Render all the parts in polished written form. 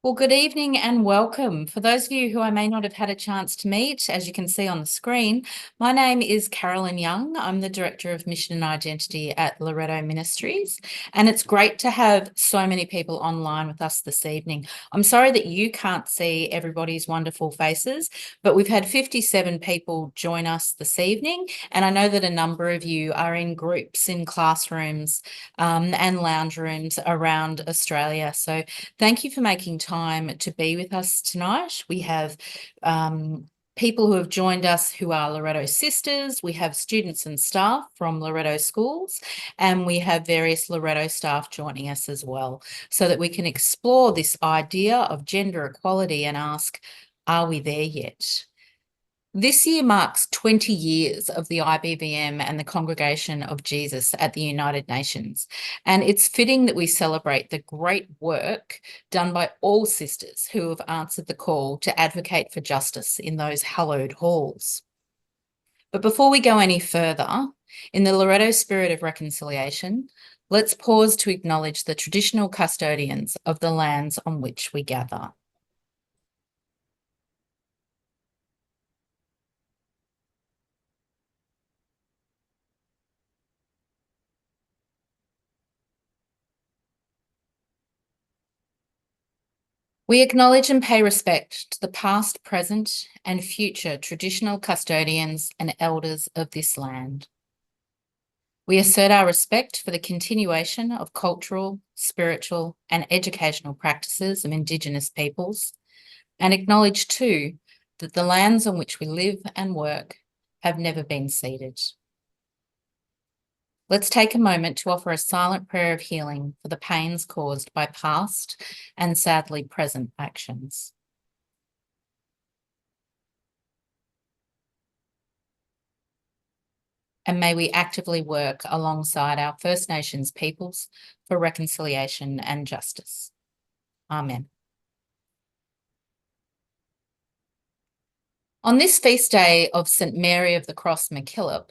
Well, good evening and welcome. For those of you who I may not have had a chance to meet, as you can see on the screen, my name is Carolyn Young. I'm the Director of Mission and Identity at Loreto Ministries, and it's great to have so many people online with us this evening. I'm sorry that you can't see everybody's wonderful faces, but we've had 57 people join us this evening, and I know that a number of you are in groups in classrooms and lounge rooms around Australia. So thank you for making time to be with us tonight. We have people who have joined us who are Loreto Sisters. We have students and staff from Loreto schools, and we have various Loreto staff joining us as well, so that we can explore this idea of gender equality and ask, are we there yet? This year marks 20 years of the IBVM and the Congregation of Jesus at the United Nations, and it's fitting that we celebrate the great work done by all sisters who have answered the call to advocate for justice in those hallowed halls. But before we go any further, in the Loreto spirit of reconciliation, let's pause to acknowledge the traditional custodians of the lands on which we gather. We acknowledge and pay respect to the past, present, and future traditional custodians and elders of this land. We assert our respect for the continuation of cultural, spiritual, and educational practices of Indigenous peoples, and acknowledge too that the lands on which we live and work have never been ceded. Let's take a moment to offer a silent prayer of healing for the pains caused by past and sadly present actions. And may we actively work alongside our First Nations peoples for reconciliation and justice. Amen. On this feast day of St. Mary of the Cross MacKillop,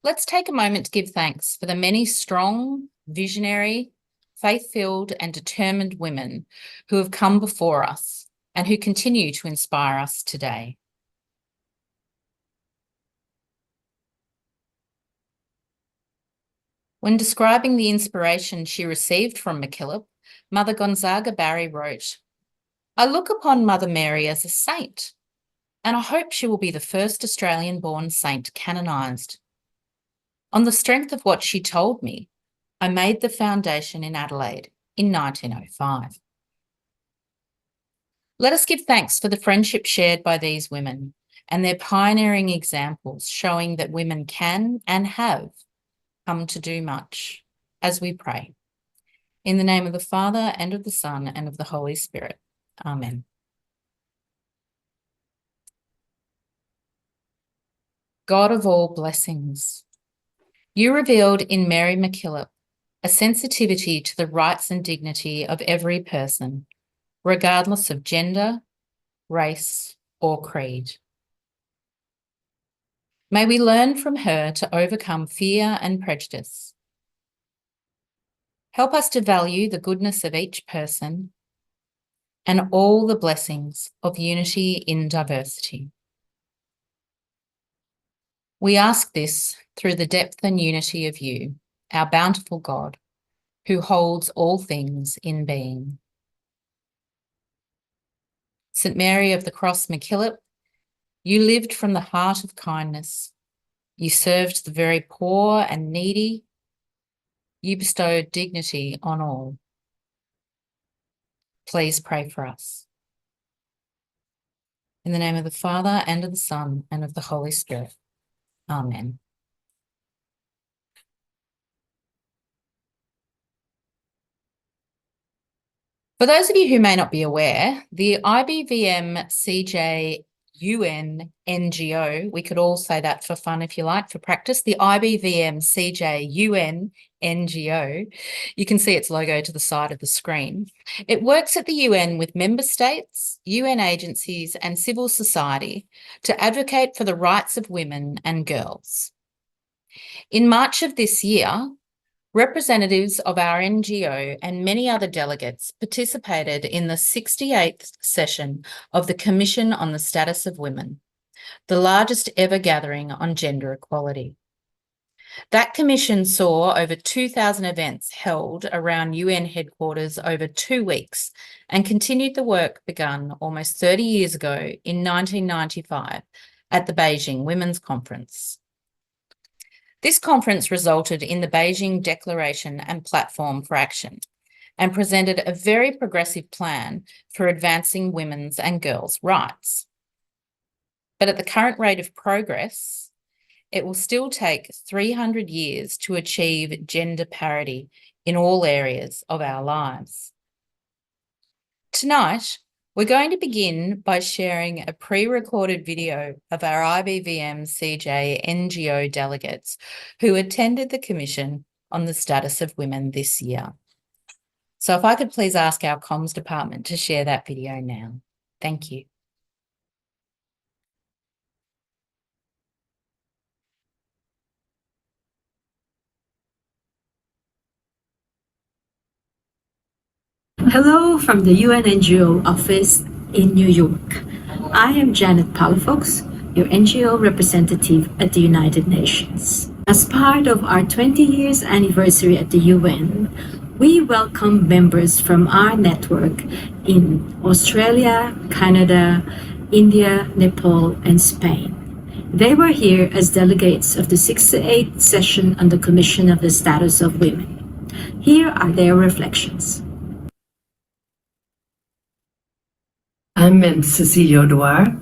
let's take a moment to give thanks for the many strong, visionary, faith-filled and determined women who have come before us and who continue to inspire us today. When describing the inspiration she received from MacKillop, Mother Gonzaga Barry wrote, "I look upon Mother Mary as a saint, and I hope she will be the first Australian-born saint canonised. On the strength of what she told me, I made the foundation in Adelaide in 1905. Let us give thanks for the friendship shared by these women and their pioneering examples showing that women can and have come to do much, as we pray. In the name of the Father, and of the Son, and of the Holy Spirit. Amen. God of all blessings, you revealed in Mary MacKillop a sensitivity to the rights and dignity of every person, regardless of gender, race, or creed. May we learn from her to overcome fear and prejudice. Help us to value the goodness of each person and all the blessings of unity in diversity. We ask this through the depth and unity of you, our bountiful God, who holds all things in being. St. Mary of the Cross MacKillop, you lived from the heart of kindness. You served the very poor and needy. You bestowed dignity on all. Please pray for us. In the name of the Father, and of the Son, and of the Holy Spirit. Amen. For those of you who may not be aware, the IBVM CJ UN NGO, we could all say that for fun if you like, for practice, the IBVM CJ UN NGO, you can see its logo to the side of the screen. It works at the UN with member states, UN agencies and civil society to advocate for the rights of women and girls. In March of this year, Representatives of our NGO and many other delegates participated in the 68th session of the Commission on the Status of Women, the largest ever gathering on gender equality. That commission saw over 2,000 events held around UN headquarters over 2 weeks and continued the work begun almost 30 years ago in 1995 at the Beijing Women's Conference. This conference resulted in the Beijing Declaration and Platform for Action and presented a very progressive plan for advancing women's and girls' rights. But at the current rate of progress, it will still take 300 years to achieve gender parity in all areas of our lives. Tonight, we're going to begin by sharing a pre-recorded video of our IBVM CJ NGO delegates who attended the Commission on the Status of Women this year. So if I could please ask our comms department to share that video now. Thank you. Hello from the UN NGO office in New York. I am Janet Palafox, your NGO representative at the United Nations. As part of our 20 years anniversary at the UN, we welcome members from our network in Australia, Canada, India, Nepal, and Spain. They were here as delegates of the 68th session on the Commission of the Status of Women. Here are their reflections. I'm Cecilia Oduar.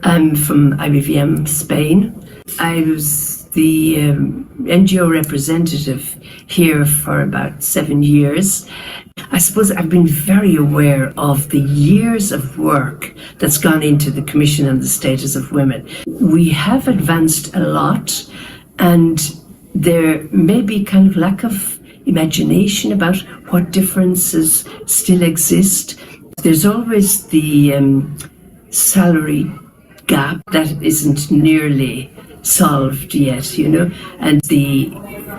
I'm from IBVM Spain. I was the NGO representative here for about 7 years. I suppose I've been very aware of the years of work that's gone into the Commission on the Status of Women. We have advanced a lot, and there may be kind of lack of imagination about what differences still exist. There's always the salary gap that isn't nearly solved yet, you know, and the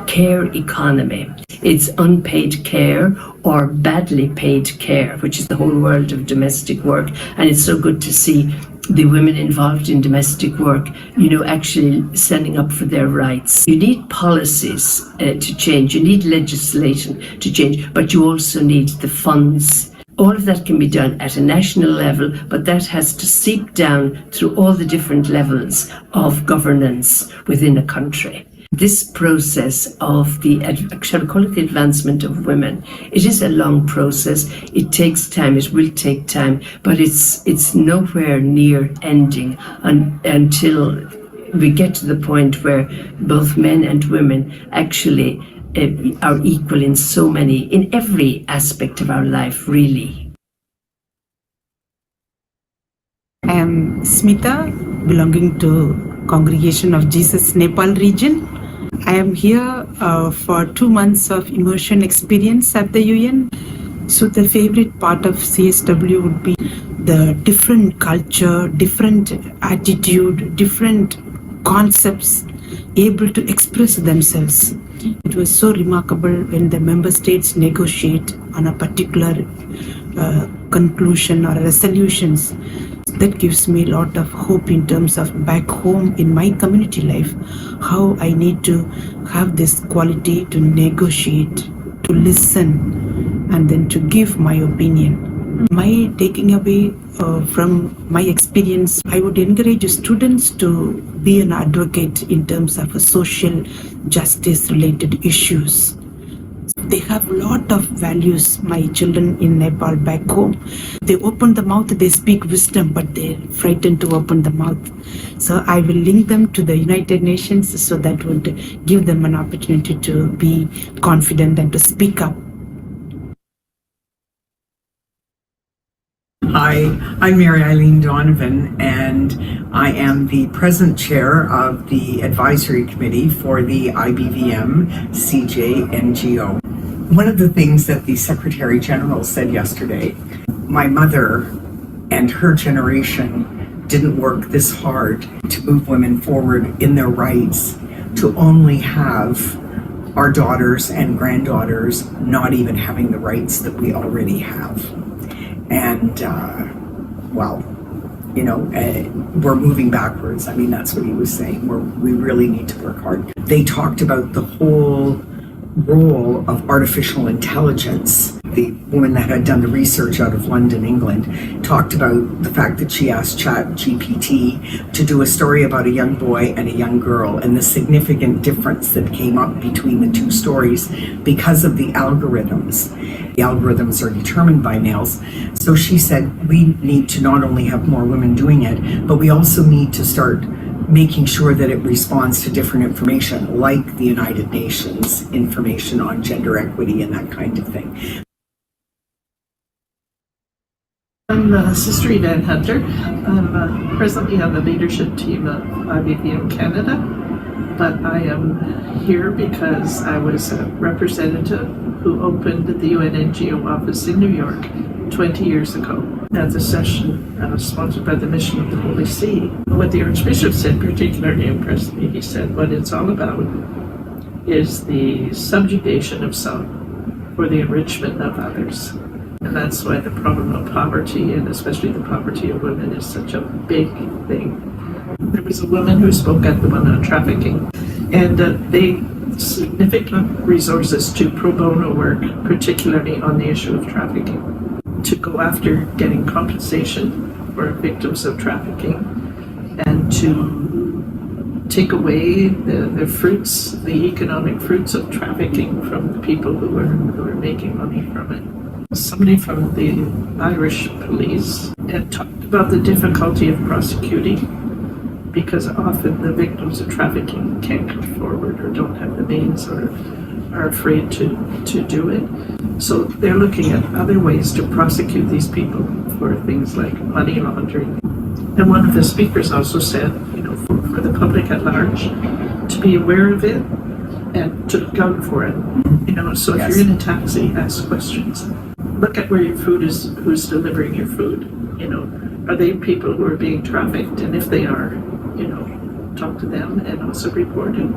care economy. It's unpaid care or badly paid care, which is the whole world of domestic work. And it's so good to see the women involved in domestic work, you know, actually standing up for their rights. You need policies to change, you need legislation to change, but you also need the funds. All of that can be done at a national level, but that has to seep down through all the different levels of governance within a country. This process of the, shall we call it the advancement of women, it is a long process. It takes time, it will take time, but it's nowhere near ending until we get to the point where both men and women actually are equal in every aspect of our life, really. I am Smita, belonging to Congregation of Jesus Nepal region. I am here for 2 months of immersion experience at the UN. So the favorite part of CSW would be the different culture, different attitude, different concepts able to express themselves. It was so remarkable when the member states negotiate on a particular conclusion or resolutions. That gives me a lot of hope in terms of back home in my community life, how I need to have this quality to negotiate, to listen, and then to give my opinion. My taking away from my experience, I would encourage students to be an advocate in terms of social justice related issues. They have a lot of values, my children in Nepal back home. They open the mouth, they speak wisdom, but they're frightened to open the mouth. So I will link them to the United Nations so that would give them an opportunity to be confident and to speak up. Hi, I'm Mary Eileen Donovan, and I am the present chair of the advisory committee for the IBVM CJ NGO. One of the things that the Secretary General said yesterday, my mother and her generation didn't work this hard to move women forward in their rights, to only have our daughters and granddaughters not even having the rights that we already have. And, we're moving backwards. I mean, that's what he was saying. We really need to work hard. They talked about the whole role of artificial intelligence. The woman that had done the research out of London, England, talked about the fact that she asked ChatGPT to do a story about a young boy and a young girl, and the significant difference that came up between the two stories because of the algorithms. The algorithms are determined by males. So she said, we need to not only have more women doing it, but we also need to start making sure that it responds to different information, like the United Nations information on gender equity and that kind of thing. I'm Sister Yvonne Hunter. I'm presently on the leadership team of IBVM Canada, but I am here because I was a representative who opened the UN NGO office in New York 20 years ago at the session sponsored by the Mission of the Holy See. What the Archbishop said particularly impressed me. He said what it's all about is the subjugation of some for the enrichment of others. And that's why the problem of poverty, and especially the poverty of women, is such a big thing. There was a woman who spoke at the one on trafficking, and they significant resources to pro bono work, particularly on the issue of trafficking, to go after getting compensation for victims of trafficking, and to take away the fruits, the economic fruits of trafficking from the people who are making money from it. Somebody from the Irish police had talked about the difficulty of prosecuting because often the victims of trafficking can't come forward or don't have the means or are afraid to do it. So they're looking at other ways to prosecute these people for things like money laundering. And one of the speakers also said, for the public at large to be aware of it and to look out for it. So if you're in a taxi, ask questions. Look at where your food is, who's delivering your food. Are they people who are being trafficked? And if they are, talk to them and also report it.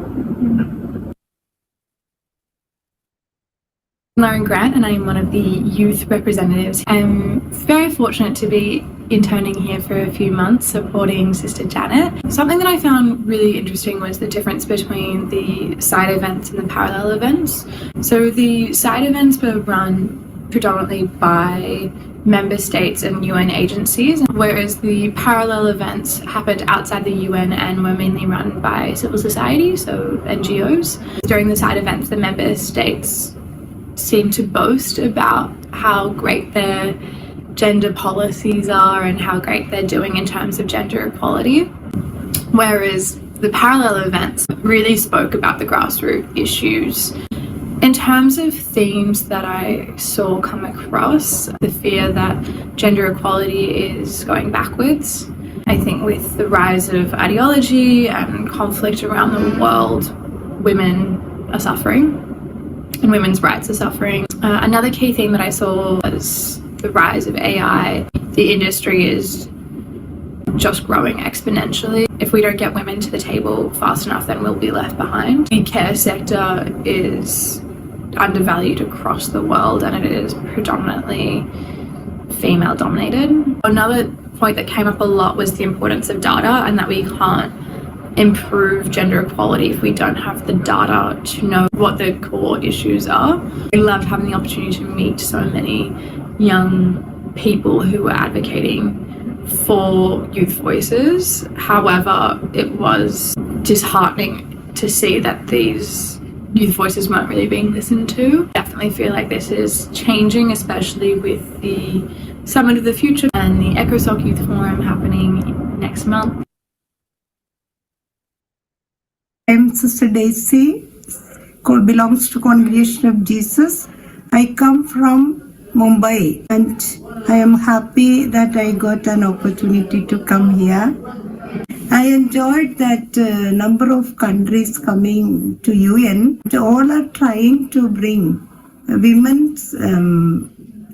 Lauren Grant, and I'm one of the youth representatives. I'm very fortunate to be interning here for a few months supporting Sister Janet. Something that I found really interesting was the difference between the side events and the parallel events. So the side events were run predominantly by member states and UN agencies, whereas the parallel events happened outside the UN and were mainly run by civil society, so NGOs. During the side events, the member states seem to boast about how great their gender policies are and how great they're doing in terms of gender equality, whereas the parallel events really spoke about the grassroots issues. In terms of themes that I saw come across, the fear that gender equality is going backwards. I think with the rise of ideology and conflict around the world, women are suffering and women's rights are suffering. Another key theme that I saw was the rise of AI. The industry is just growing exponentially. If we don't get women to the table fast enough, then we'll be left behind. The care sector is undervalued across the world and it is predominantly female dominated. Another point that came up a lot was the importance of data and that we can't improve gender equality if we don't have the data to know what the core issues are. I loved having the opportunity to meet so many young people who were advocating for youth voices. However, it was disheartening to see that these youth voices weren't really being listened to. I definitely feel like this is changing, especially with the Summit of the Future and the ECOSOC Youth Forum happening next month. I'm Sister Daisy, belongs to Congregation of Jesus. I come from Mumbai and I am happy that I got an opportunity to come here. I enjoyed that number of countries coming to UN. All are trying to bring women's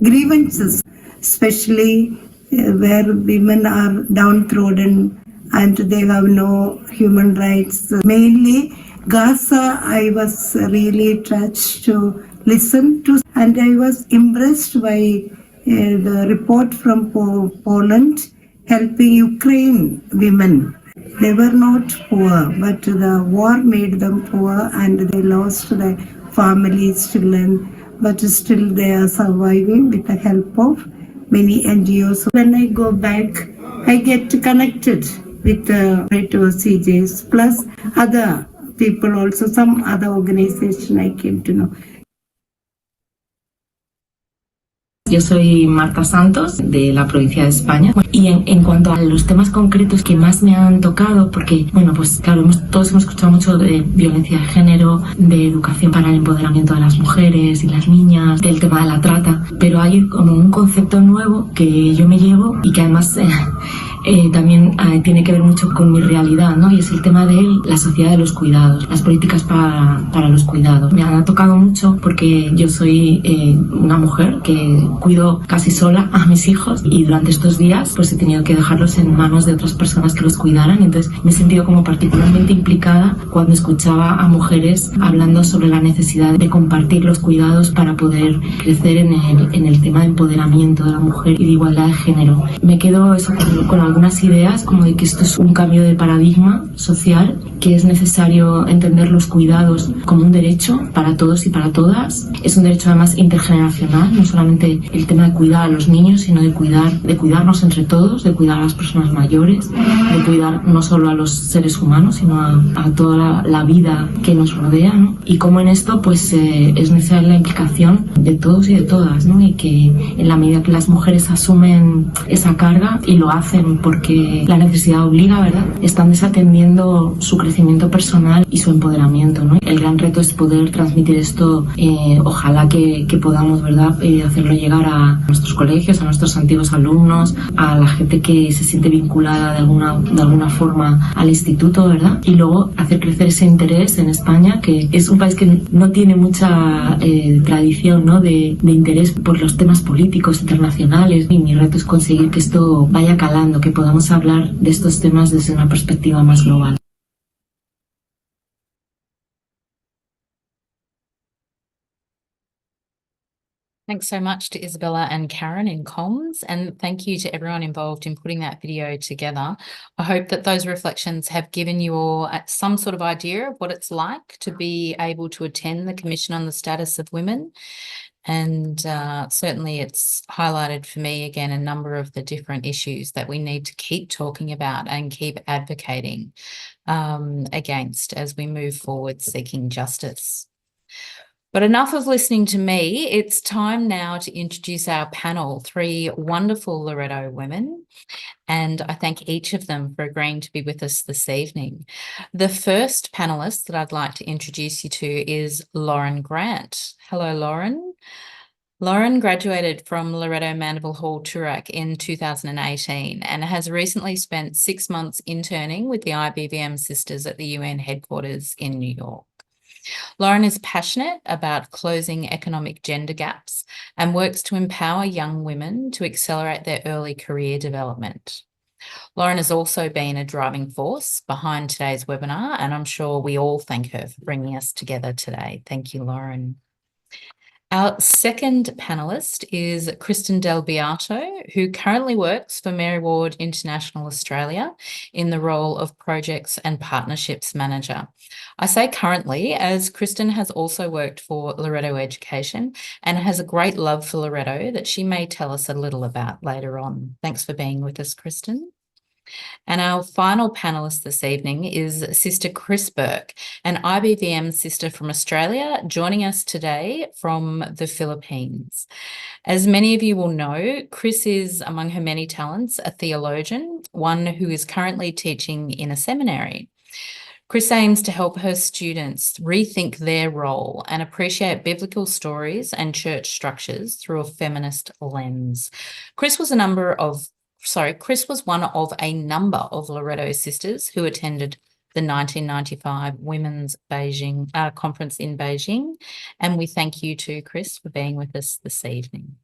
grievances, especially where women are downtrodden and they have no human rights. Mainly Gaza, I was really touched to listen to, and I was impressed by the report from Poland helping Ukraine women. They were not poor, but the war made them poor and they lost their families, children, but still they are surviving with the help of many NGOs. When I go back, I get connected with the Loreto CJs, plus other people also, some other organization I came to know. Yo soy Marta Santos, de la provincia de España, y en cuanto a los temas concretos que más me han tocado, porque, bueno, pues claro, todos hemos escuchado mucho de violencia de género, de educación para el empoderamiento de las mujeres y las niñas, del tema de la trata, pero hay como un concepto nuevo que yo me llevo y que además también tiene que ver mucho con mi realidad, ¿no? Y es el tema de la sociedad de los cuidados, las políticas para los cuidados. Me ha tocado mucho porque yo soy una mujer que cuido casi sola a mis hijos y durante estos días pues he tenido que dejarlos en manos de otras personas que los cuidaran, y entonces me he sentido como particularmente implicada cuando escuchaba a mujeres hablando sobre la necesidad de compartir los cuidados para poder crecer en el tema de empoderamiento de la mujer y de igualdad de género. Me quedo eso con algunas ideas como de que esto es un cambio de paradigma social, que es necesario entender los cuidados como un derecho para todos y para todas. Es un derecho además intergeneracional, no solamente el tema de cuidar a los niños, sino de cuidarnos entre todos, de cuidar a las personas mayores, de cuidar no solo a los seres humanos, sino a toda la vida que nos rodea, ¿no? Y como en esto pues es necesaria la implicación de todos y de todas, ¿no? Y que en la medida que las mujeres asumen esa carga y lo hacen porque la necesidad obliga, ¿verdad?, están desatendiendo su crecimiento personal y su empoderamiento, ¿no? El gran reto es poder transmitir esto, ojalá que podamos, ¿verdad?, hacerlo llegar a nuestros colegios, a nuestros antiguos alumnos, a la gente que se siente vinculada de alguna forma al instituto, ¿verdad? Y luego hacer crecer ese interés en España, que es un país que no tiene mucha tradición, ¿no?, de interés por los temas políticos internacionales, y mi reto es conseguir que esto vaya calando, que podamos hablar de estos temas desde una perspectiva más global. Thanks so much to Isabella and Karen in comms, and thank you to everyone involved in putting that video together. I hope that those reflections have given you all some sort of idea of what it's like to be able to attend the Commission on the Status of Women. And certainly it's highlighted for me again a number of the different issues that we need to keep talking about and keep advocating against as we move forward seeking justice. But enough of listening to me. It's time now to introduce our panel, 3 wonderful Loreto women, and I thank each of them for agreeing to be with us this evening. The first panelist that I'd like to introduce you to is Lauren Grant. Hello, Lauren. Lauren graduated from Loreto Mandeville Hall Toorak in 2018 and has recently spent 6 months interning with the IBVM Sisters at the UN headquarters in New York. Lauren is passionate about closing economic gender gaps and works to empower young women to accelerate their early career development. Lauren has also been a driving force behind today's webinar, and I'm sure we all thank her for bringing us together today. Thank you, Lauren. Our second panellist is Kirstin Del Beato, who currently works for Mary Ward International Australia in the role of Projects and Partnerships Manager. I say currently, as Kirstin has also worked for Loreto Education and has a great love for Loreto that she may tell us a little about later on. Thanks for being with us, Kirstin. And our final panellist this evening is Sister Chris Burke, an IBVM sister from Australia, joining us today from the Philippines. As many of you will know, Chris is, among her many talents, a theologian, one who is currently teaching in a seminary. Chris aims to help her students rethink their role and appreciate biblical stories and church structures through a feminist lens. Chris was one of a number of Loreto sisters who attended the 1995 Women's Conference in Beijing, and we thank you too, Chris, for being with us this evening.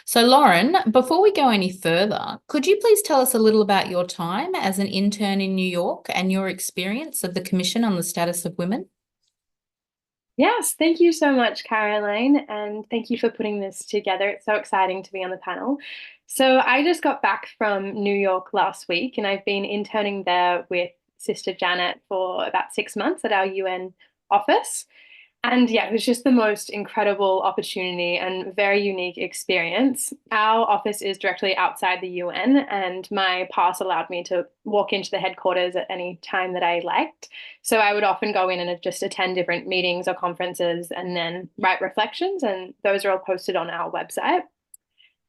So, Lauren, before we go any further, could you please tell us a little about your time as an intern in New York and your experience of the Commission on the Status of Women? Yes, thank you so much, Caroline, and thank you for putting this together. It's so exciting to be on the panel. So I just got back from New York last week, and I've been interning there with Sister Janet for about 6 months at our UN office. And yeah, it was just the most incredible opportunity and very unique experience. Our office is directly outside the UN, and my pass allowed me to walk into the headquarters at any time that I liked. So I would often go in and just attend different meetings or conferences and then write reflections, and those are all posted on our website.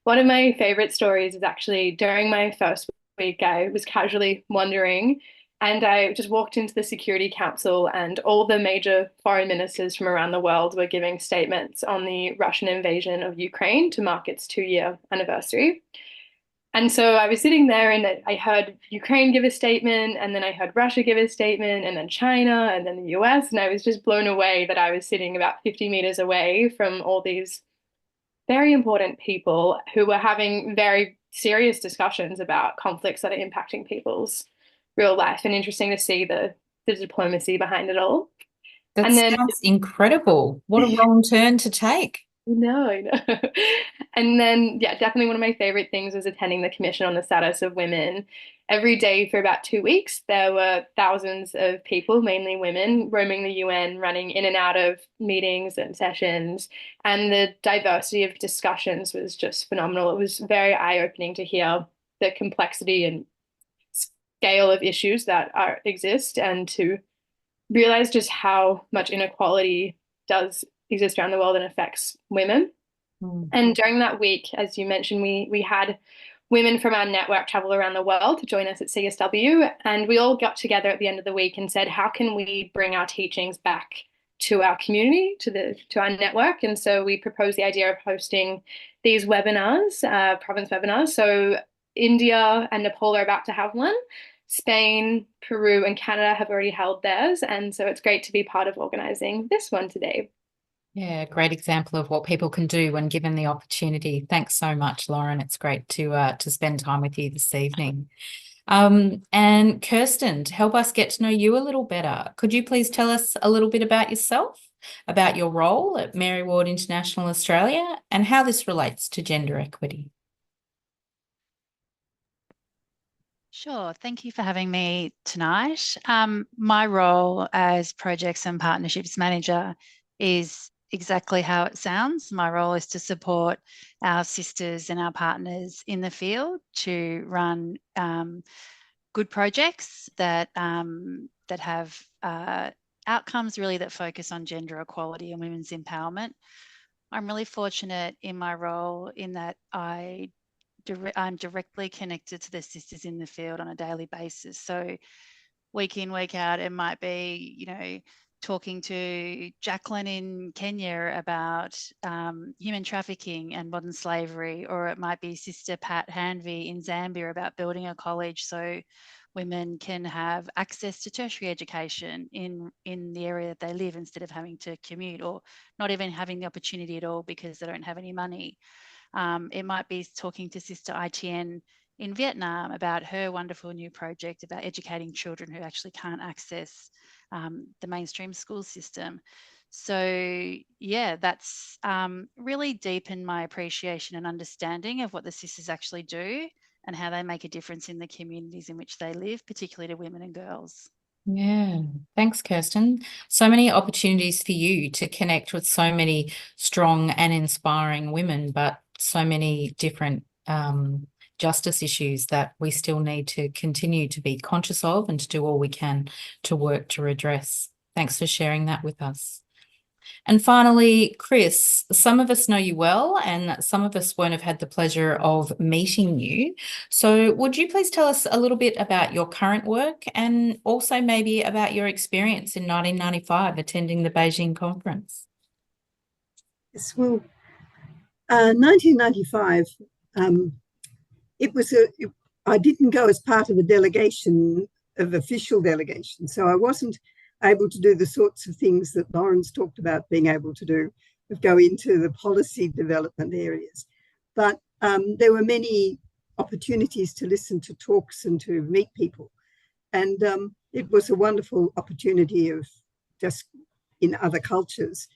One of my favorite stories is actually during my first week, I was casually wandering and I just walked into the Security Council, and all the major foreign ministers from around the world were giving statements on the Russian invasion of Ukraine to mark its 2-year anniversary. And so I was sitting there and I heard Ukraine give a statement, and then I heard Russia give a statement, and then China, and then the US. And I was just blown away that I was sitting about 50 meters away from all these very important people who were having very serious discussions about conflicts that are impacting people's real life, and interesting to see the diplomacy behind it all. That And then sounds incredible. What a wrong turn to take. I know. And then, yeah, definitely one of my favorite things was attending the Commission on the Status of Women. Every day for about 2 weeks, there were thousands of people, mainly women, roaming the UN, running in and out of meetings and sessions. And the diversity of discussions was just phenomenal. It was very eye-opening to hear the complexity and scale of issues that exist, and to realize just how much inequality does exist around the world and affects women. And during that week, as you mentioned, we had women from our network travel around the world to join us at CSW, and we all got together at the end of the week and said, how can we bring our teachings back to our community, to our network? And so we proposed the idea of hosting these webinars, province webinars. So India and Nepal are about to have one. Spain, Peru, and Canada have already held theirs. And so it's great to be part of organizing this one today. Yeah, great example of what people can do when given the opportunity. Thanks so much, Lauren. It's great to spend time with you this evening. And Kirstin, to help us get to know you a little better, could you please tell us a little bit about yourself, about your role at Mary Ward International Australia, and how this relates to gender equity? Sure. Thank you for having me tonight. My role as Projects and Partnerships Manager is exactly how it sounds. My role is to support our sisters and our partners in the field to run good projects that have outcomes really that focus on gender equality and women's empowerment. I'm really fortunate in my role in that I'm directly connected to the sisters in the field on a daily basis. So week in, week out, it might be, talking to Jacqueline in Kenya about human trafficking and modern slavery, or it might be Sister Pat Hanvey in Zambia about building a college so women can have access to tertiary education in the area that they live instead of having to commute, or not even having the opportunity at all because they don't have any money. It might be talking to Sister ITN in Vietnam about her wonderful new project about educating children who actually can't access the mainstream school system. So yeah, that's really deepened my appreciation and understanding of what the sisters actually do and how they make a difference in the communities in which they live, particularly to women and girls. Yeah, thanks, Kirstin. So many opportunities for you to connect with so many strong and inspiring women, but so many different justice issues that we still need to continue to be conscious of and to do all we can to work to redress. Thanks for sharing that with us. And finally, Chris, some of us know you well and some of us won't have had the pleasure of meeting you. So would you please tell us a little bit about your current work and also maybe about your experience in 1995 attending the Beijing conference? Yes, well, 1995, I didn't go as part of a delegation, of official delegation, so I wasn't able to do the sorts of things that Lauren's talked about being able to do, of go into the policy development areas. but there were many opportunities to listen to talks and to meet people. And it was a wonderful opportunity of just in other cultures.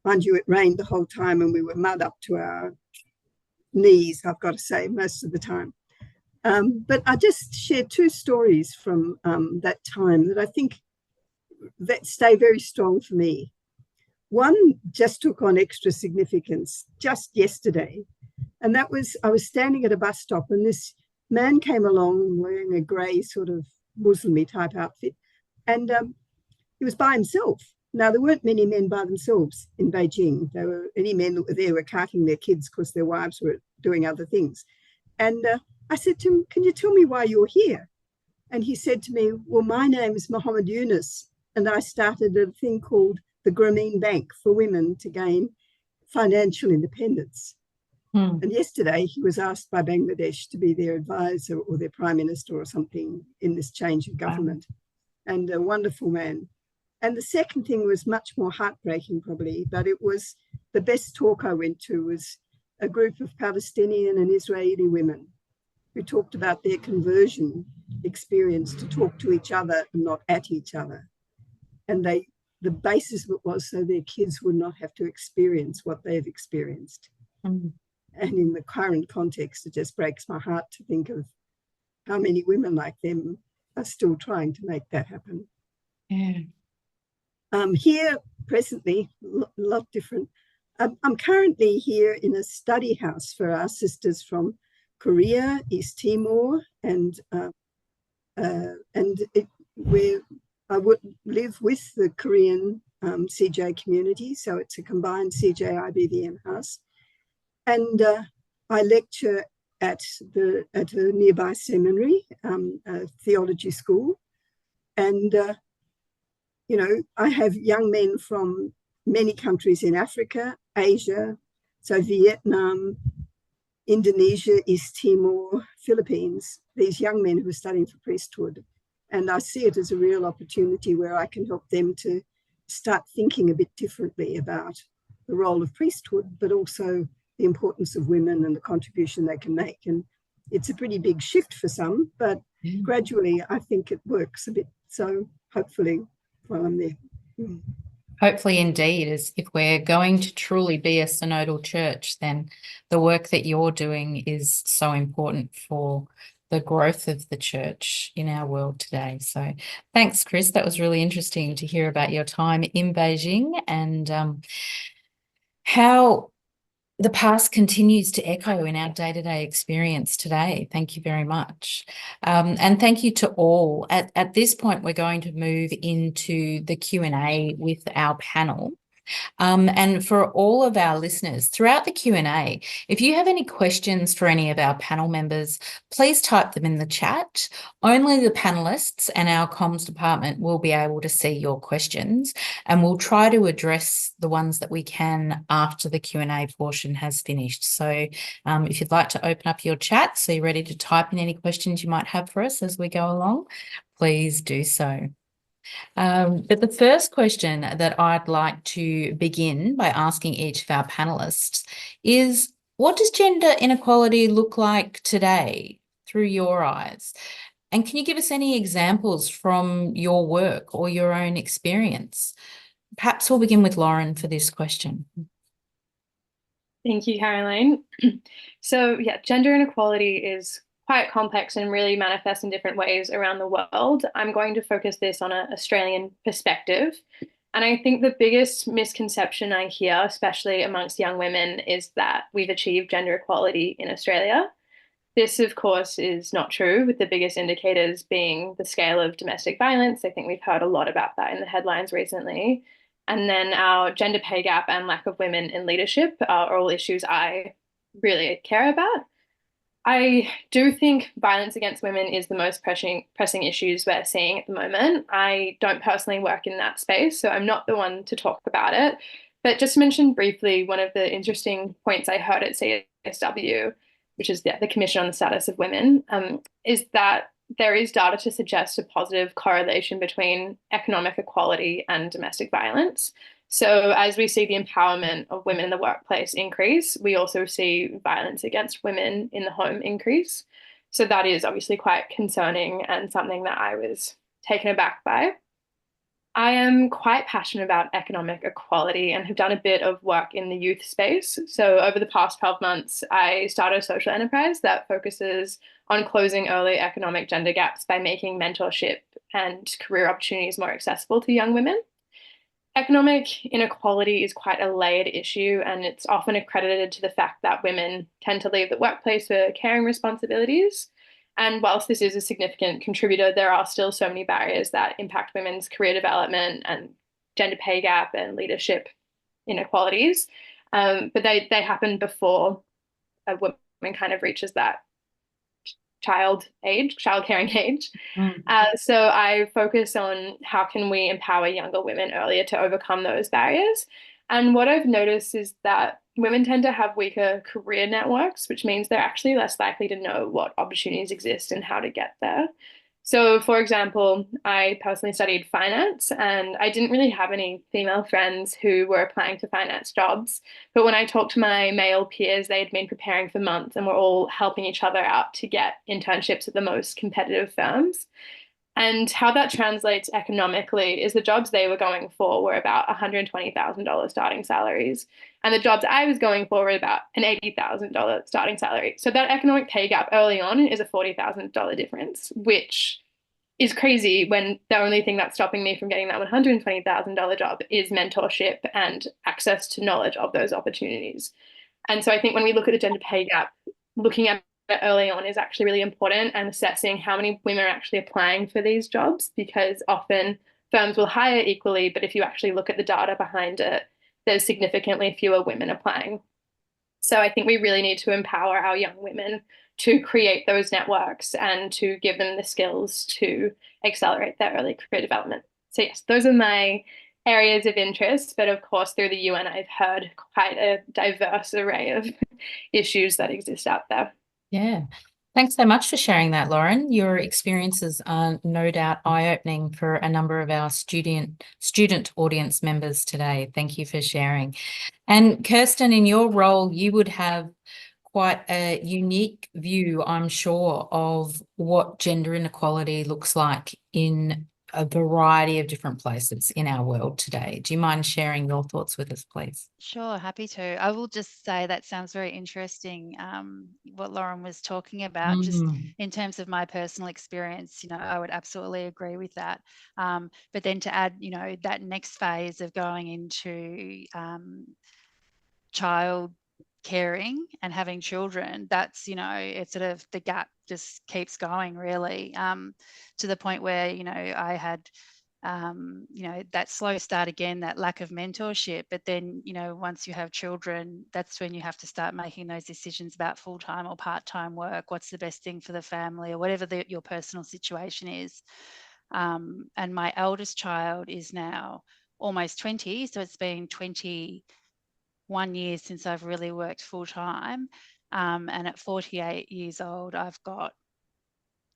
Mind you, it rained the whole time and we were mud up to our knees, I've got to say, most of the time. But I just shared two stories from that time that I think that stay very strong for me. One just took on extra significance just yesterday. And that was, I was standing at a bus stop and this man came along wearing a grey sort of Muslim-y type outfit. And he was by himself. Now, there weren't many men by themselves in Beijing. There were any men that were there were carting their kids because their wives were doing other things. And I said to him, can you tell me why you're here? And he said to me, well, my name is Muhammad Yunus, and I started a thing called the Grameen Bank for women to gain financial independence. And yesterday he was asked by Bangladesh to be their advisor or their prime minister or something in this change of government. And a wonderful man. And the second thing was much more heartbreaking probably, but it was the best talk I went to was a group of Palestinian and Israeli women who talked about their conversion experience to talk to each other and not at each other. And the basis of it was so their kids would not have to experience what they've experienced. And in the current context, it just breaks my heart to think of how many women like them are still trying to make that happen. Yeah. Here, presently, a lot different. I'm currently here in a study house for our sisters from Korea, East Timor, and I would live with the Korean CJ community, so it's a combined CJ IBVM house. And I lecture at a nearby seminary, a theology school. And, you know, I have young men from many countries in Africa, Asia, so Vietnam, Indonesia, East Timor, Philippines, these young men who are studying for priesthood. And I see it as a real opportunity where I can help them to start thinking a bit differently about the role of priesthood, but also the importance of women and the contribution they can make. And it's a pretty big shift for some, but gradually I think it works a bit. So hopefully while I'm there. Hopefully indeed, as if we're going to truly be a synodal church, then the work that you're doing is so important for the growth of the church in our world today. So thanks, Chris. That was really interesting to hear about your time in Beijing and how the past continues to echo in our day-to-day experience today. Thank you very much. And thank you to all. At this point, we're going to move into the Q&A with our panel. And for all of our listeners, throughout the Q&A, if you have any questions for any of our panel members, please type them in the chat. Only the panelists and our comms department will be able to see your questions, and we'll try to address the ones that we can after the Q&A portion has finished. So if you'd like to open up your chat, so you're ready to type in any questions you might have for us as we go along, please do so. But the first question that I'd like to begin by asking each of our panelists is, what does gender inequality look like today through your eyes? And can you give us any examples from your work or your own experience? Perhaps we'll begin with Lauren for this question. Thank you, Caroline. So yeah, gender inequality is quite complex and really manifests in different ways around the world. I'm going to focus this on an Australian perspective. And I think the biggest misconception I hear, especially amongst young women, is that we've achieved gender equality in Australia. This, of course, is not true, with the biggest indicators being the scale of domestic violence. I think we've heard a lot about that in the headlines recently. And then our gender pay gap and lack of women in leadership are all issues I really care about. I do think violence against women is the most pressing issues we're seeing at the moment. I don't personally work in that space, so I'm not the one to talk about it. But just to mention briefly, one of the interesting points I heard at CSW, which is the Commission on the Status of Women, is that there is data to suggest a positive correlation between economic equality and domestic violence. So as we see the empowerment of women in the workplace increase, we also see violence against women in the home increase. So that is obviously quite concerning and something that I was taken aback by. I am quite passionate about economic equality and have done a bit of work in the youth space. So over the past 12 months, I started a social enterprise that focuses on closing early economic gender gaps by making mentorship and career opportunities more accessible to young women. Economic inequality is quite a layered issue, and it's often accredited to the fact that women tend to leave the workplace for caring responsibilities. And whilst this is a significant contributor, there are still so many barriers that impact women's career development and gender pay gap and leadership inequalities. But they happen before a woman kind of reaches that child caring age. So I focus on how can we empower younger women earlier to overcome those barriers. And what I've noticed is that women tend to have weaker career networks, which means they're actually less likely to know what opportunities exist and how to get there. So, for example, I personally studied finance, and I didn't really have any female friends who were applying to finance jobs. But when I talked to my male peers, they had been preparing for months and were all helping each other out to get internships at the most competitive firms. And how that translates economically is the jobs they were going for were about $120,000 starting salaries. And the jobs I was going for were about an $80,000 starting salary. So that economic pay gap early on is a $40,000 difference, which is crazy when the only thing that's stopping me from getting that $120,000 job is mentorship and access to knowledge of those opportunities. And so I think when we look at the gender pay gap, looking at early on is actually really important, and assessing how many women are actually applying for these jobs, because often firms will hire equally, but if you actually look at the data behind it, there's significantly fewer women applying. So I think we really need to empower our young women to create those networks and to give them the skills to accelerate their early career development. So yes, those are my areas of interest, but of course through the UN I've heard quite a diverse array of issues that exist out there. Yeah. Thanks so much for sharing that, Lauren. Your experiences are no doubt eye-opening for a number of our student audience members today. Thank you for sharing. And Kirstin, in your role, you would have quite a unique view, I'm sure, of what gender inequality looks like in a variety of different places in our world today. Do you mind sharing your thoughts with us, please? Sure, happy to. I will just say that sounds very interesting, what Lauren was talking about, just in terms of my personal experience. I would absolutely agree with that. But then to add, that next phase of going into child caring and having children, that's, it's sort of the gap just keeps going really, to the point where, I had, that slow start again, that lack of mentorship. But then, once you have children, that's when you have to start making those decisions about full-time or part-time work. What's the best thing for the family, or whatever your personal situation is. And my eldest child is now almost 20. So it's been 21 years since I've really worked full-time. And at 48 years old, I've got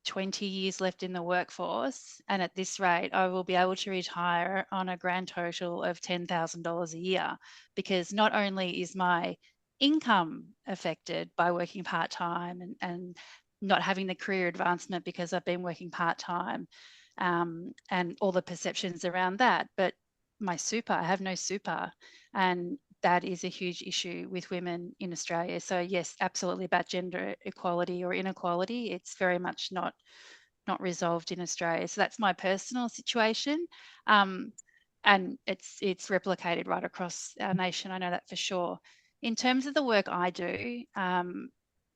20 years left in the workforce. And at this rate, I will be able to retire on a grand total of $10,000 a year, because not only is my income affected by working part-time and not having the career advancement because I've been working part-time, and all the perceptions around that, but my super, I have no super. And that is a huge issue with women in Australia. So yes, absolutely about gender equality or inequality. It's very much not resolved in Australia. So that's my personal situation. And it's replicated right across our nation. I know that for sure. In terms of the work I do,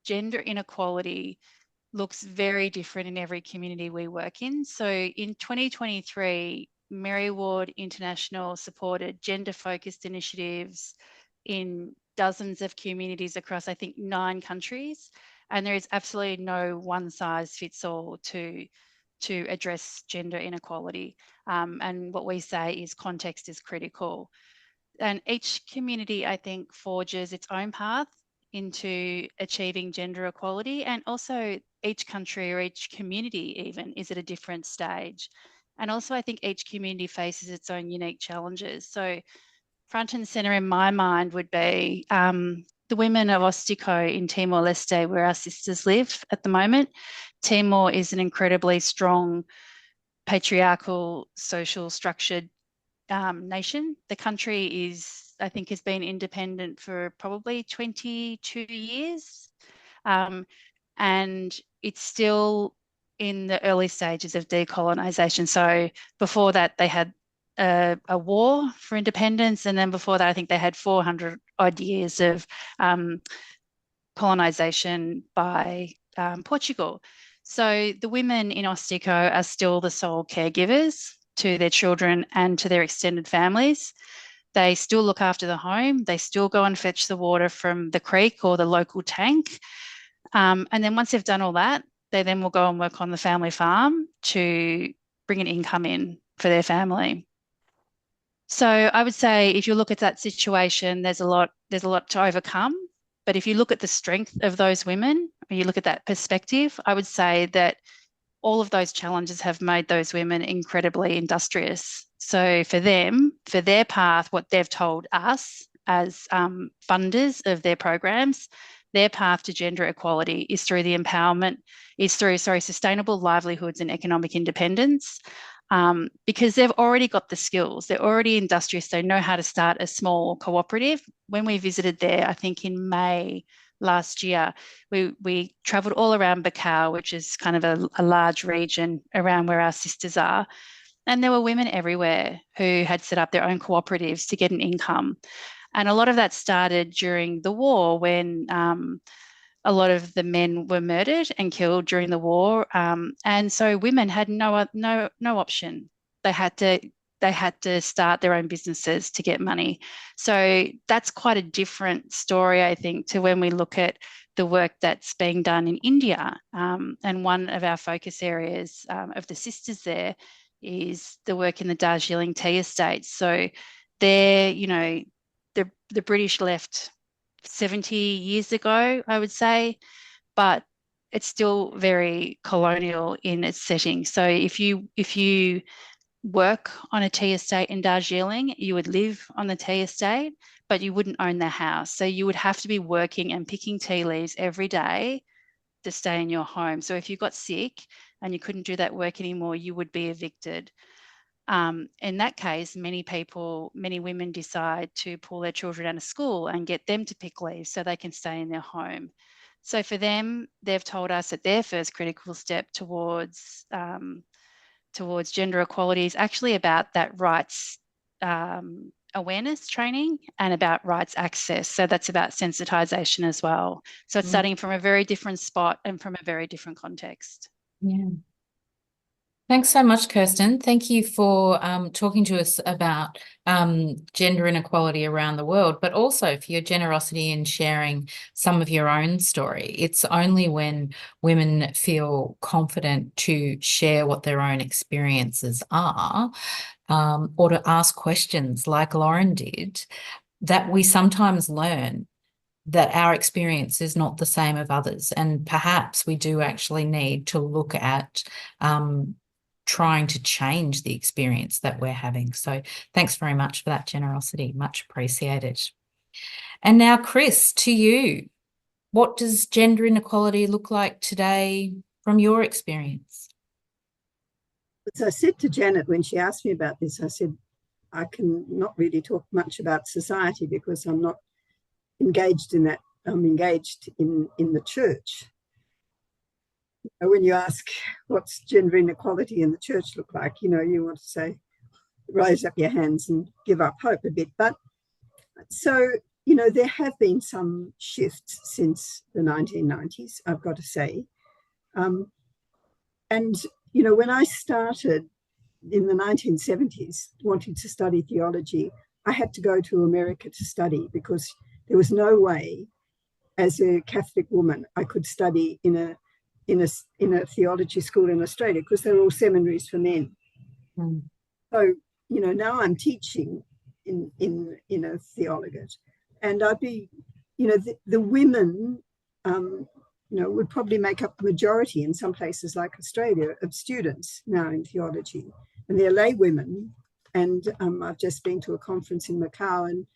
gender inequality looks very different in every community we work in. So in 2023, Mary Ward International supported gender-focused initiatives in dozens of communities across, I think, 9 countries. And there is absolutely no one-size-fits-all to address gender inequality. And what we say is context is critical. And each community, I think, forges its own path into achieving gender equality. And also each country or each community even is at a different stage. And also I think each community faces its own unique challenges. So front and centre in my mind would be the women of Ostico in Timor-Leste, where our sisters live at the moment. Timor is an incredibly strong, patriarchal, social structured nation. The country I think has been independent for probably 22 years. And it's still in the early stages of decolonisation. So before that, they had a war for independence, and then before that, I think they had 400 odd years of colonisation by Portugal. So the women in Ostico are still the sole caregivers to their children and to their extended families. They still look after the home. They still go and fetch the water from the creek or the local tank. And then once they've done all that, they then will go and work on the family farm to bring an income in for their family. So I would say if you look at that situation, there's a lot to overcome. But if you look at the strength of those women, or you look at that perspective, I would say that all of those challenges have made those women incredibly industrious. So for them, for their path, what they've told us as funders of their programs, their path to gender equality is through the empowerment, sustainable livelihoods and economic independence, because they've already got the skills. They're already industrious. They know how to start a small cooperative. When we visited there, I think in May last year, we travelled all around Bacau, which is kind of a large region around where our sisters are. And there were women everywhere who had set up their own cooperatives to get an income. And a lot of that started during the war when a lot of the men were murdered and killed during the war. And so women had no option. They had to start their own businesses to get money. So that's quite a different story, I think, to when we look at the work that's being done in India. And one of our focus areas of the sisters there is the work in the Darjeeling tea estates. So there, the British left 70 years ago, I would say, but it's still very colonial in its setting. So if you work on a tea estate in Darjeeling, you would live on the tea estate, but you wouldn't own the house. So you would have to be working and picking tea leaves every day to stay in your home. So if you got sick and you couldn't do that work anymore, you would be evicted. In that case, many women decide to pull their children out of school and get them to pick leaves so they can stay in their home. So for them, they've told us that their first critical step towards gender equality is actually about that rights awareness training and about rights access. So that's about sensitisation as well. So it's starting from a very different spot and from a very different context. Yeah. Thanks so much, Kirstin. Thank you for talking to us about gender inequality around the world, but also for your generosity in sharing some of your own story. It's only when women feel confident to share what their own experiences are, or to ask questions like Lauren did, that we sometimes learn that our experience is not the same of others. And perhaps we do actually need to look at trying to change the experience that we're having. So thanks very much for that generosity. Much appreciated. And now, Chris, to you, what does gender inequality look like today from your experience? So I said to Janet when she asked me about this, I said, I can not really talk much about society because I'm not engaged in that. I'm engaged in the church. When you ask what's gender inequality in the church look like, you want to say, raise up your hands and give up hope a bit. But so, there have been some shifts since the 1990s, I've got to say. And, when I started in the 1970s wanting to study theology, I had to go to America to study because there was no way as a Catholic woman I could study in a theology school in Australia because they were all seminaries for men. So, now I'm teaching in a theologate, and I'd be, the women would probably make up the majority in some places like Australia of students now in theology, and they're lay women. And I've just been to a conference in Macau and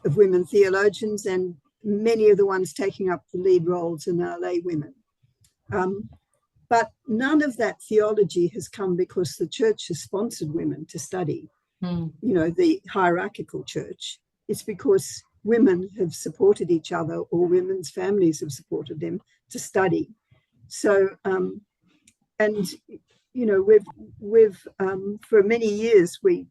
of women theologians, and many of the ones taking up the lead roles are now lay women. But none of that theology has come because the church has sponsored women to study, the hierarchical church. It's because women have supported each other, or women's families have supported them to study. So, we've for many years, we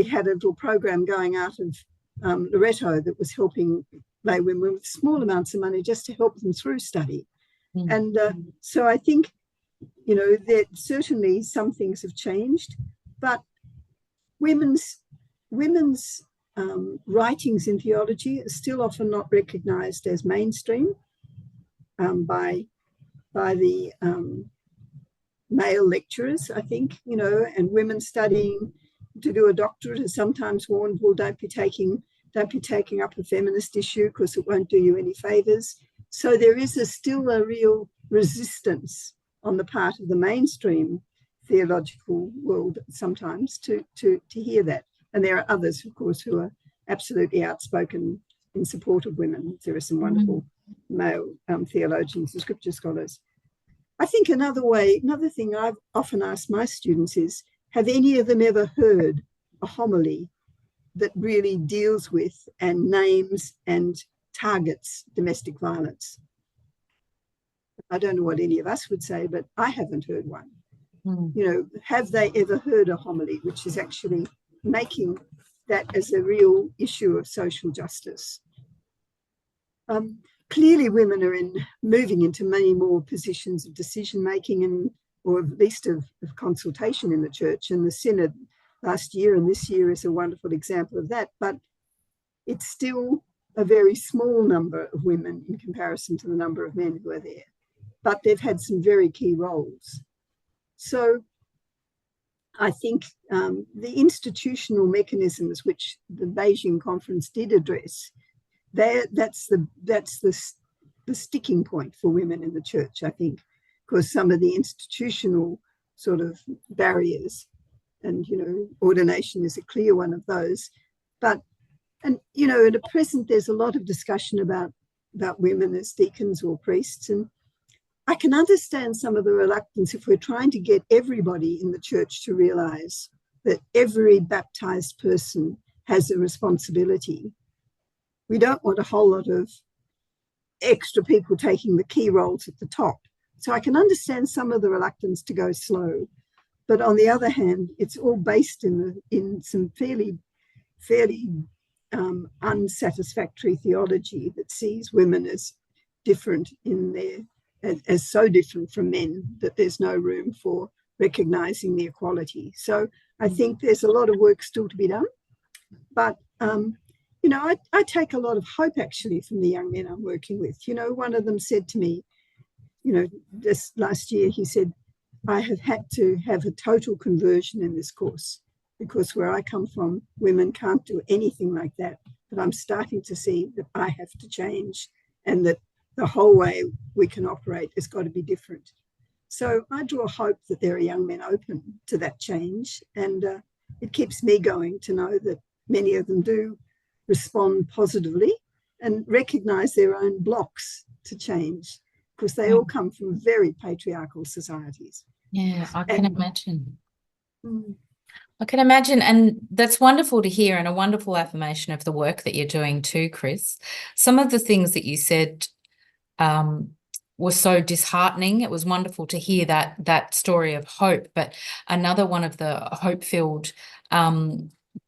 had a little program going out of Loreto that was helping lay women with small amounts of money just to help them through study. And so I think, that certainly some things have changed, but women's writings in theology are still often not recognized as mainstream by the male lecturers, I think, and women studying to do a doctorate are sometimes warned, well, don't be taking up a feminist issue because it won't do you any favors. So there is still a real resistance on the part of the mainstream theological world sometimes to hear that. And there are others, of course, who are absolutely outspoken in support of women. There are some wonderful male theologians and scripture scholars. I think another thing I've often asked my students is, have any of them ever heard a homily that really deals with and names and targets domestic violence? I don't know what any of us would say, but I haven't heard one. Have they ever heard a homily which is actually making that as a real issue of social justice? Clearly, women are moving into many more positions of decision making or at least of consultation in the church. And the synod last year and this year is a wonderful example of that. But it's still a very small number of women in comparison to the number of men who are there. But they've had some very key roles. So I think the institutional mechanisms which the Beijing conference did address, that's the sticking point for women in the church, I think, because some of the institutional sort of barriers, and ordination is a clear one of those. But at present there's a lot of discussion about women as deacons or priests, and I can understand some of the reluctance if we're trying to get everybody in the church to realize that every baptized person has a responsibility. We don't want a whole lot of extra people taking the key roles at the top. So I can understand some of the reluctance to go slow. But on the other hand, it's all based in some fairly unsatisfactory theology that sees women as different as so different from men that there's no room for recognizing the equality. So I think there's a lot of work still to be done. But, I take a lot of hope actually from the young men I'm working with. One of them said to me, this last year, he said, I have had to have a total conversion in this course because where I come from, women can't do anything like that. But I'm starting to see that I have to change and that the whole way we can operate has got to be different. So I draw hope that there are young men open to that change. And it keeps me going to know that many of them do respond positively and recognize their own blocks to change, because they all come from very patriarchal societies. Yeah, I can imagine. I can imagine, and that's wonderful to hear, and a wonderful affirmation of the work that you're doing too, Chris. Some of the things that you said was so disheartening. It was wonderful to hear that story of hope, but another one of the hope-filled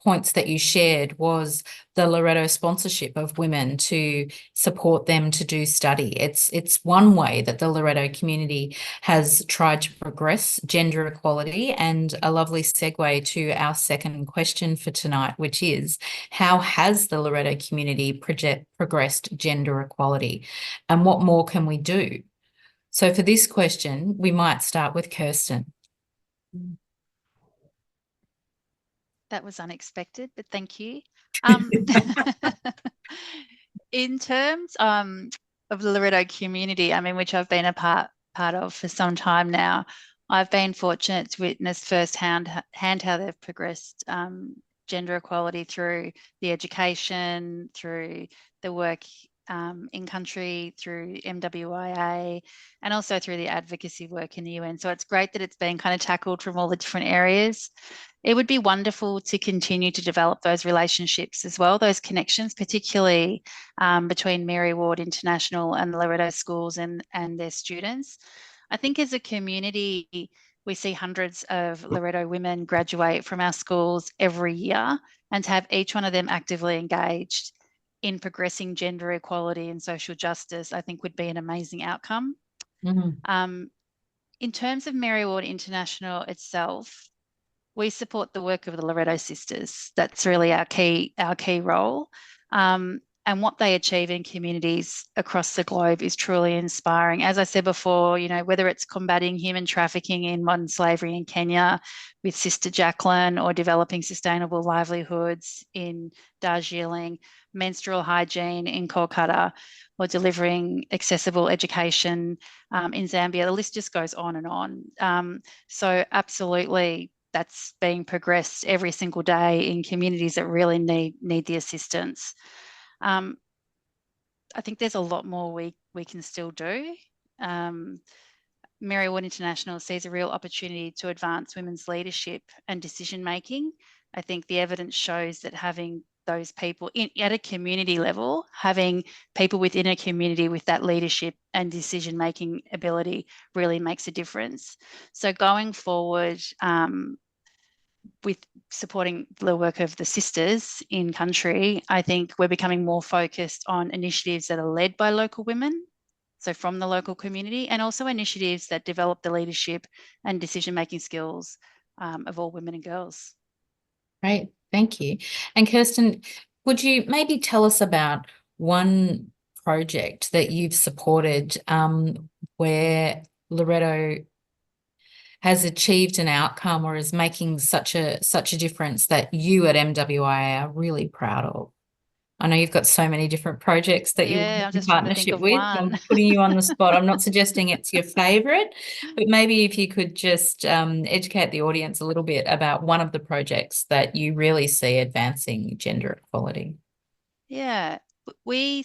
points that you shared was the Loreto sponsorship of women to support them to do study. It's one way that the Loreto community has tried to progress gender equality, and a lovely segue to our second question for tonight, which is, how has the Loreto community progressed gender equality, and what more can we do? So for this question, we might start with Kirstin. That was unexpected, but thank you. In terms, the Loreto community, I mean, which I've been a part of for some time now, I've been fortunate to witness firsthand how they've progressed gender equality through the education, through the work in country, through MWIA, and also through the advocacy work in the UN. So it's great that it's been kind of tackled from all the different areas. It would be wonderful to continue to develop those relationships as well, those connections, particularly between Mary Ward International and the Loreto schools and their students. I think as a community, we see hundreds of Loreto women graduate from our schools every year, and to have each one of them actively engaged in progressing gender equality and social justice, I think would be an amazing outcome. Mm-hmm. In terms of Mary Ward International itself, we support the work of the Loreto Sisters. That's really our key role. And what they achieve in communities across the globe is truly inspiring. As I said before, you know, whether it's combating human trafficking in modern slavery in Kenya with Sister Jacqueline, or developing sustainable livelihoods in Darjeeling, menstrual hygiene in Kolkata, or delivering accessible education in Zambia, the list just goes on and on. So absolutely, that's being progressed every single day in communities that really need the assistance. I think there's a lot more we can still do. Mary Ward International sees a real opportunity to advance women's leadership and decision making. I think the evidence shows that having those people at a community level, having people within a community with that leadership and decision making ability really makes a difference. So going forward, with supporting the work of the sisters in country, I think we're becoming more focused on initiatives that are led by local women, so from the local community, and also initiatives that develop the leadership and decision-making skills of all women and girls. Great, thank you. And Kirstin, would you maybe tell us about one project that you've supported where Loreto has achieved an outcome or is making such a difference that you at MWIA are really proud of? I know you've got so many different projects that you're in partnership with. I'm putting you on the spot. I'm not suggesting it's your favorite, but maybe if you could just educate the audience a little bit about one of the projects that you really see advancing gender equality. Yeah. We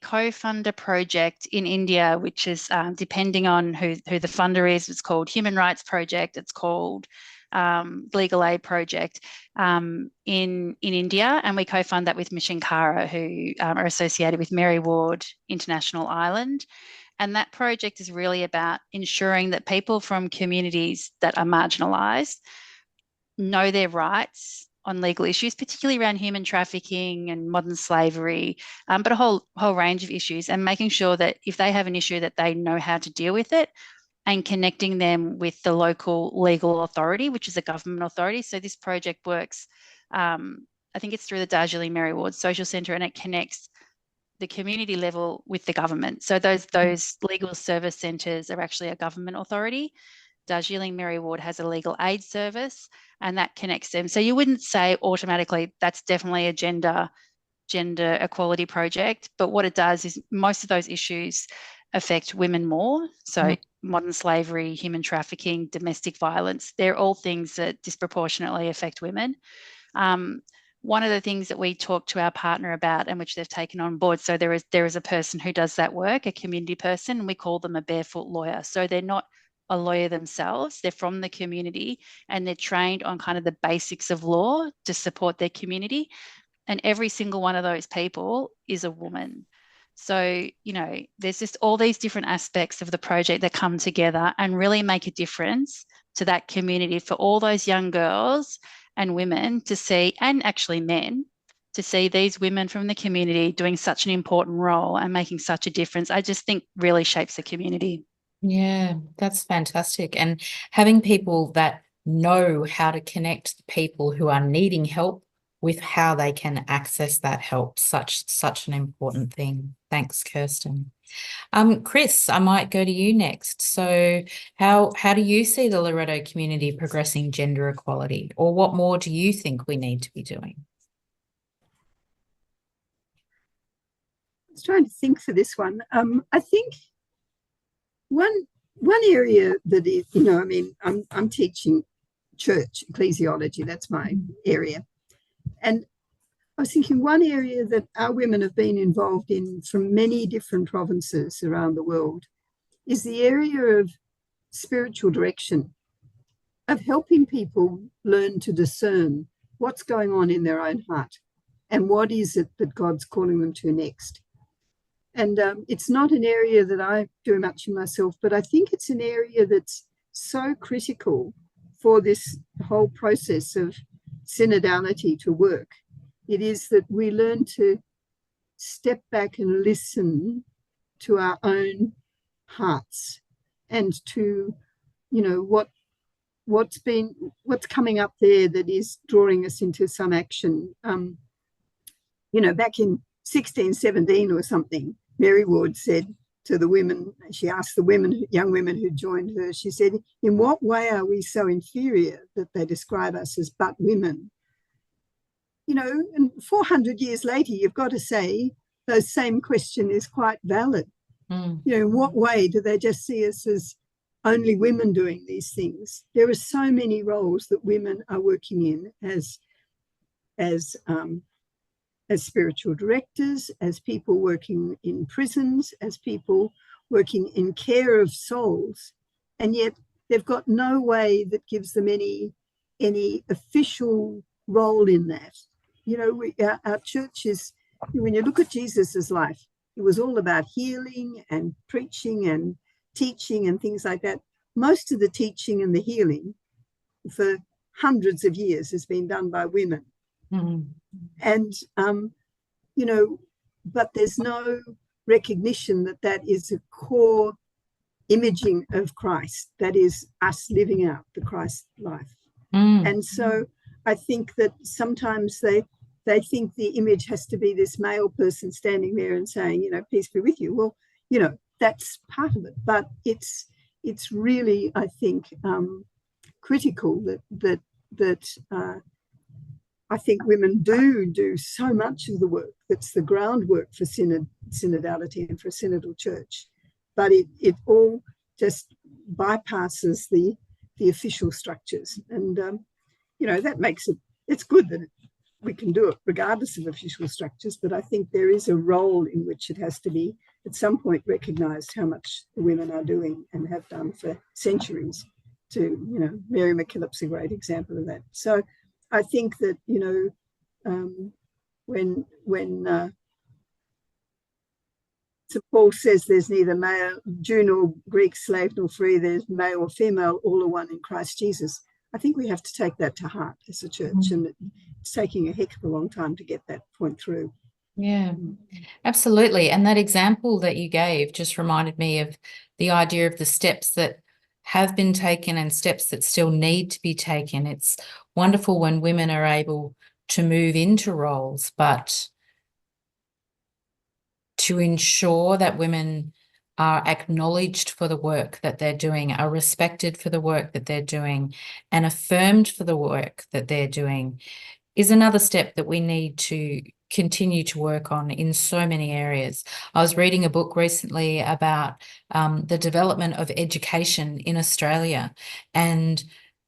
co-fund a project in India, which is depending on who the funder is. It's called Human Rights Project. It's called Legal Aid Project in India, and we co-fund that with Mission Kara, who are associated with Mary Ward International Ireland. And that project is really about ensuring that people from communities that are marginalised know their rights on legal issues, particularly around human trafficking and modern slavery, but a whole range of issues, and making sure that if they have an issue that they know how to deal with it, and connecting them with the local legal authority, which is a government authority. So this project works, I think it's through the Darjeeling Mary Ward Social Centre, and it connects the community level with the government. So those legal service centres are actually a government authority. Darjeeling Mary Ward has a legal aid service, and that connects them. So you wouldn't say automatically that's definitely a gender equality project, but what it does is most of those issues affect women more. So modern slavery, human trafficking, domestic violence, they're all things that disproportionately affect women. One of the things that we talk to our partner about, and which they've taken on board, so there is a person who does that work, a community person, and we call them a barefoot lawyer. So they're not a lawyer themselves, they're from the community, and they're trained on kind of the basics of law to support their community. And every single one of those people is a woman. So, you know, there's just all these different aspects of the project that come together and really make a difference to that community, for all those young girls and women to see, and actually men, to see these women from the community doing such an important role and making such a difference. I just think really shapes the community. Yeah, that's fantastic. And having people that know how to connect the people who are needing help with how they can access that help, such an important thing. Thanks, Kirstin. Chris, I might go to you next. So how do you see the Loreto community progressing gender equality, or what more do you think we need to be doing? was trying to think for this one. I think one area that is, I mean, I'm teaching church ecclesiology. That's my area, and I was thinking one area that our women have been involved in from many different provinces around the world is the area of spiritual direction, of helping people learn to discern what's going on in their own heart and what is it that God's calling them to next. And it's not an area that I do much in myself, but I think it's an area that's so critical for this whole process of synodality to work. It is that we learn to step back and listen to our own hearts and to, what's coming up there that is drawing us into some action. Back in 1617 or something, Mary Ward said to the women, she asked the young women who joined her, she said, in what way are we so inferior that they describe us as but women? And 400 years later, you've got to say those same question is quite valid. In what way do they just see us as only women doing these things? There are so many roles that women are working in as spiritual directors, as people working in prisons, as people working in care of souls, and yet they've got no way that gives them any official role in that. Our church is, when you look at Jesus's life, it was all about healing and preaching and teaching and things like that. Most of the teaching and the healing for hundreds of years has been done by women. And, but there's no recognition that that is a core imaging of Christ. That is us living out the Christ life. And so I think that sometimes they think the image has to be this male person standing there and saying, peace be with you. Well, that's part of it, but it's really, I think, critical that I think women do so much of the work that's the groundwork for synodality and for a synodal church, but it all just bypasses the official structures, and that makes it's good that we can do it regardless of official structures, but I think there is a role in which it has to be at some point recognised how much the women are doing and have done for centuries. Mary MacKillop's a great example of that. So I think that, when St. Paul says there's neither male, Jew nor Greek, slave nor free, there's male or female, all are one in Christ Jesus. I think we have to take that to heart as a church, and it's taking a heck of a long time to get that point through. Yeah, absolutely. And that example that you gave just reminded me of the idea of the steps that have been taken and steps that still need to be taken. It's wonderful when women are able to move into roles, but to ensure that women are acknowledged for the work that they're doing, are respected for the work that they're doing, and affirmed for the work that they're doing is another step that we need to continue to work on in so many areas. I was reading a book recently about the development of education in Australia, and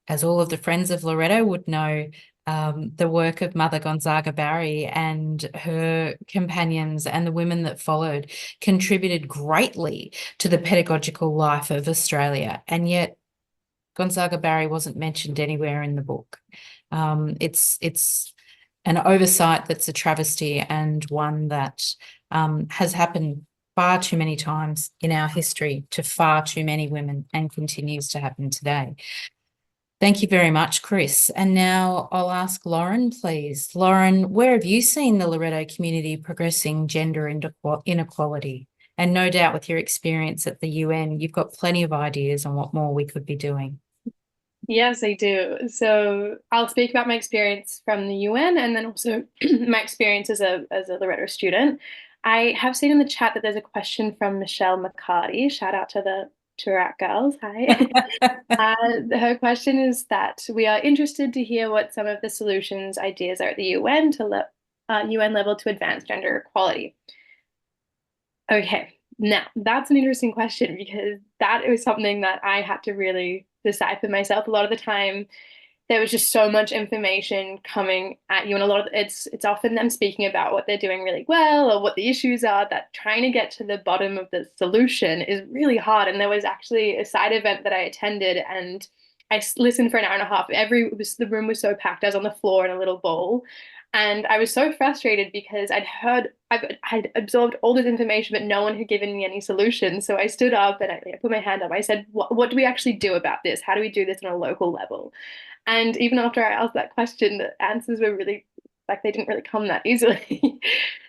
as all of the friends of Loreto would know, the work of Mother Gonzaga Barry and her companions and the women that followed contributed greatly to the pedagogical life of Australia, and yet Gonzaga Barry wasn't mentioned anywhere in the book. It's an oversight that's a travesty, and one that has happened far too many times in our history to far too many women, and continues to happen today. Thank you very much, Chris. And now I'll ask Lauren, please. Lauren, where have you seen the Loreto community progressing gender inequality? And no doubt with your experience at the UN, you've got plenty of ideas on what more we could be doing. Yes, I do. So I'll speak about my experience from the UN and then also my experience as a Loreto student. I have seen in the chat that there's a question from Michelle McCarty. Shout out to the Toorak girls. Hi. Her question is that we are interested to hear what some of the solutions ideas are at the UN level to advance gender equality. Okay, now that's an interesting question because that was something that I had to really decide for myself. A lot of the time, there was just so much information coming at you, and a lot of it's often them speaking about what they're doing really well or what the issues are, that trying to get to the bottom of the solution is really hard. And there was actually a side event that I attended, and I listened for an hour and a half. The room was so packed. I was on the floor in a little bowl, and I was so frustrated because I'd absorbed all this information, but no one had given me any solutions. So I stood up and I put my hand up. I said, what do we actually do about this? How do we do this on a local level? And even after I asked that question, the answers were really, like, they didn't really come that easily.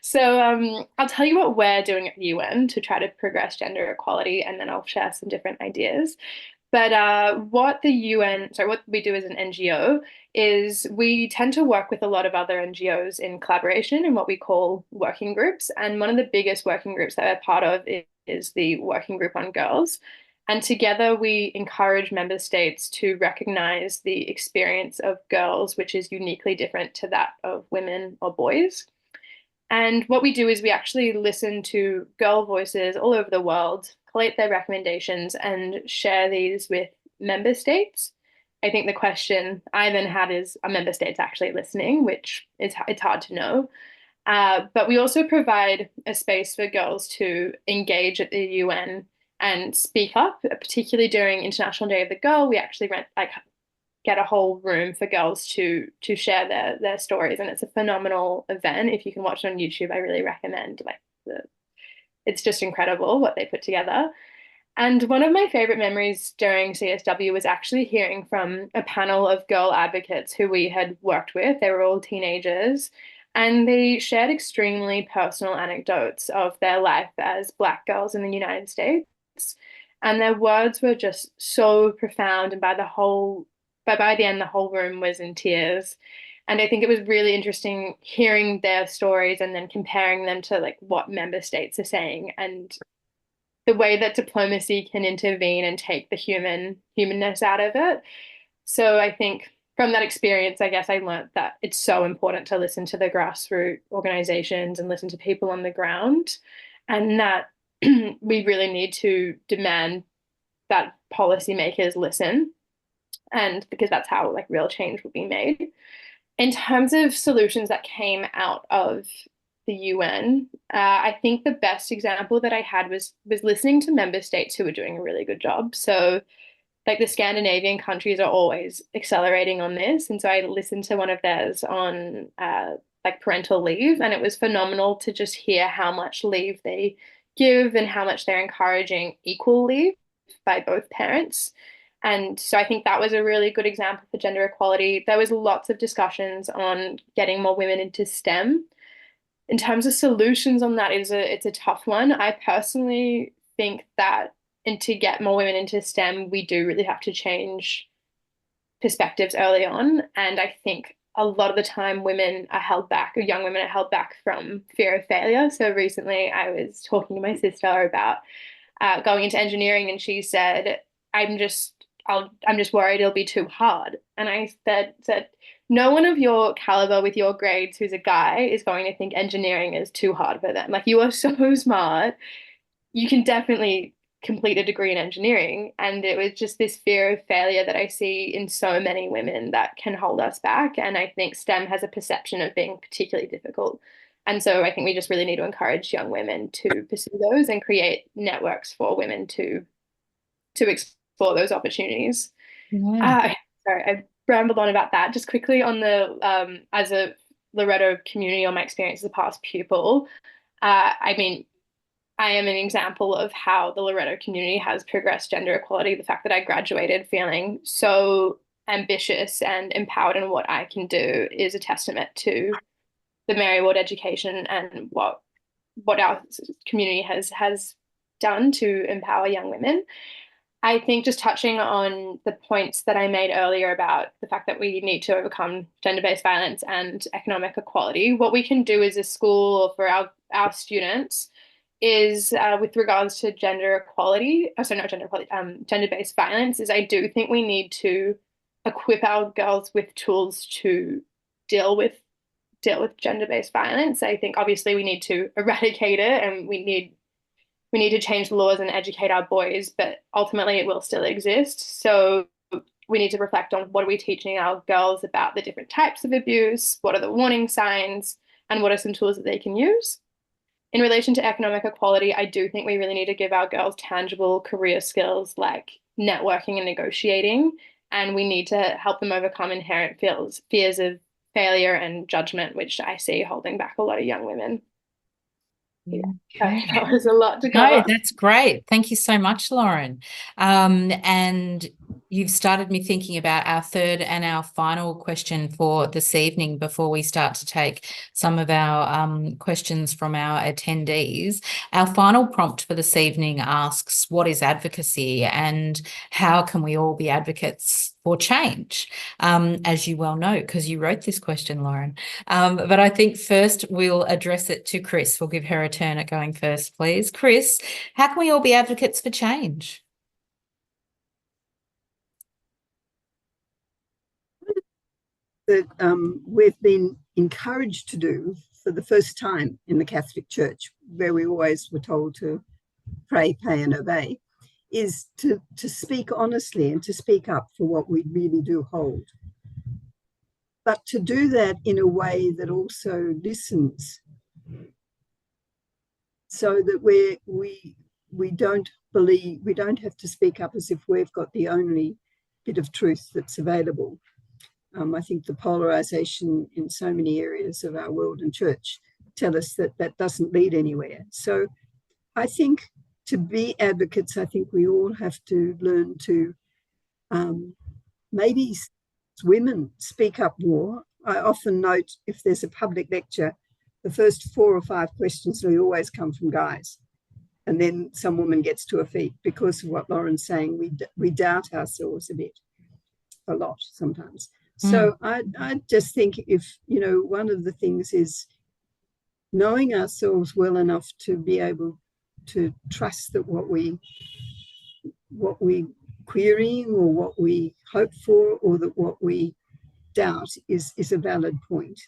So I'll tell you what we're doing at the UN to try to progress gender equality, and then I'll share some different ideas. But what we do as an NGO is we tend to work with a lot of other NGOs in collaboration in what we call working groups. And one of the biggest working groups that we're part of is the Working Group on Girls. And together we encourage member states to recognize the experience of girls, which is uniquely different to that of women or boys. And what we do is we actually listen to girl voices all over the world, collate their recommendations, and share these with member states. I think the question I then had is, are member states actually listening, which it's hard to know. But we also provide a space for girls to engage at the UN and speak up, particularly during International Day of the Girl. We actually get a whole room for girls to share their stories, and it's a phenomenal event. If you can watch it on YouTube, I really recommend. It's just incredible what they put together. And one of my favorite memories during CSW was actually hearing from a panel of girl advocates who we had worked with. They were all teenagers, and they shared extremely personal anecdotes of their life as Black girls in the United States. And their words were just so profound, and by the end, the whole room was in tears. And I think it was really interesting hearing their stories and then comparing them to what member states are saying, and the way that diplomacy can intervene and take the humanness out of it. So I think from that experience, I guess I learned that it's so important to listen to the grassroots organizations and listen to people on the ground, and that we really need to demand that policymakers listen, and because that's how real change will be made. In terms of solutions that came out of the UN, I think the best example that I had was listening to member states who were doing a really good job. So the Scandinavian countries are always accelerating on this. And so I listened to one of theirs on parental leave, and it was phenomenal to just hear how much leave they give and how much they're encouraging equal leave by both parents. And so I think that was a really good example for gender equality. There was lots of discussions on getting more women into STEM. In terms of solutions on that, it's a tough one. I personally think that to get more women into STEM, we do really have to change perspectives early on. And I think a lot of the time women are held back, or young women are held back from fear of failure. So recently I was talking to my sister about going into engineering, and she said, I'm just worried it'll be too hard. And I said, no one of your caliber with your grades who's a guy is going to think engineering is too hard for them. You are so smart. You can definitely complete a degree in engineering. And it was just this fear of failure that I see in so many women that can hold us back. And I think STEM has a perception of being particularly difficult. And so I think we just really need to encourage young women to pursue those and create networks for women to explore those opportunities. Yeah. Sorry, I rambled on about that. Just quickly on the as a Loreto community, on my experience as a past pupil, I am an example of how the Loreto community has progressed gender equality. The fact that I graduated feeling so ambitious and empowered in what I can do is a testament to the Mary Ward education and what our community has done to empower young women. I think just touching on the points that I made earlier about the fact that we need to overcome gender-based violence and economic equality, what we can do as a school or for our students is with regards to gender-based violence, is I do think we need to equip our girls with tools to deal with gender-based violence. I think obviously we need to eradicate it, and we need we need to change the laws and educate our boys, but ultimately it will still exist. So we need to reflect on what are we teaching our girls about the different types of abuse, what are the warning signs, and what are some tools that they can use. In relation to economic equality, I do think we really need to give our girls tangible career skills like networking and negotiating, and we need to help them overcome inherent fears of failure and judgment, which I see holding back a lot of young women. Yeah, that was a lot to cover. No, that's great. Thank you so much, Lauren. And you've started me thinking about our third and our final question for this evening before we start to take some of our questions from our attendees. Our final prompt for this evening asks, what is advocacy and how can we all be advocates for change? As you well know, because you wrote this question, Lauren. But I think first we'll address it to Chris. We'll give her a turn at going first, please. Chris, how can we all be advocates for change? That we've been encouraged to do for the first time in the Catholic Church, where we always were told to pray, pay and obey, is to speak honestly and to speak up for what we really do hold. But to do that in a way that also listens, so that we don't believe, we don't have to speak up as if we've got the only bit of truth that's available. I think the polarization in so many areas of our world and church tell us that that doesn't lead anywhere. So I think to be advocates, I think we all have to learn to maybe women speak up more. I often note if there's a public lecture, the first 4 or 5 questions will always come from guys. And then some woman gets to her feet because of what Lauren's saying. We doubt ourselves a lot sometimes. So I just think if, you know, one of the things is knowing ourselves well enough to be able to trust that what we querying or what we hope for or that what we doubt is a valid point.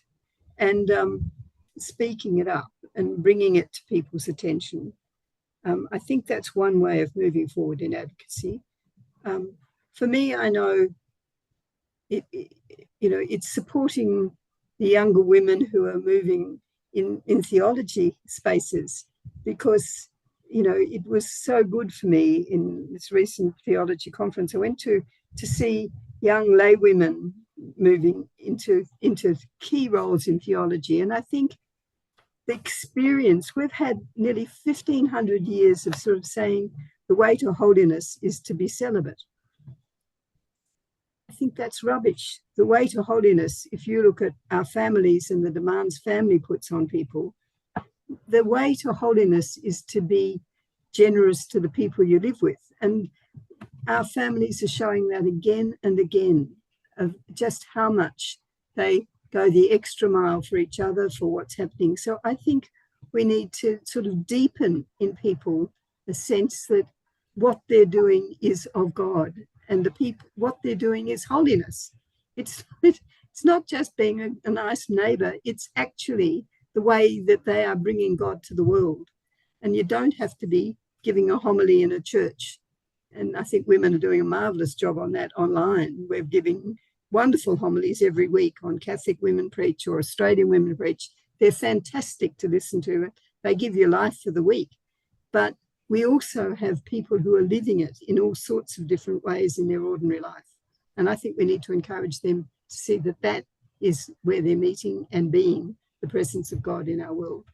And speaking it up and bringing it to people's attention. I think that's one way of moving forward in advocacy. For me, I know it's supporting the younger women who are moving in theology spaces, because, you know, it was so good for me in this recent theology conference I went to see young lay women moving into key roles in theology. And I think the experience, we've had nearly 1,500 years of sort of saying the way to holiness is to be celibate. I think that's rubbish. The way to holiness, if you look at our families and the demands family puts on people, the way to holiness is to be generous to the people you live with. And our families are showing that again and again, of just how much they go the extra mile for each other, for what's happening. So I think we need to sort of deepen in people a sense that what they're doing is of God, and the people, what they're doing is holiness. It's not just being a nice neighbor, it's actually the way that they are bringing God to the world. And you don't have to be giving a homily in a church. And I think women are doing a marvelous job on that online. We're giving wonderful homilies every week on Catholic Women Preach or Australian Women Preach. They're fantastic to listen to. They give you life for the week. But we also have people who are living it in all sorts of different ways in their ordinary life. And I think we need to encourage them to see that that is where they're meeting and being the presence of God in our world.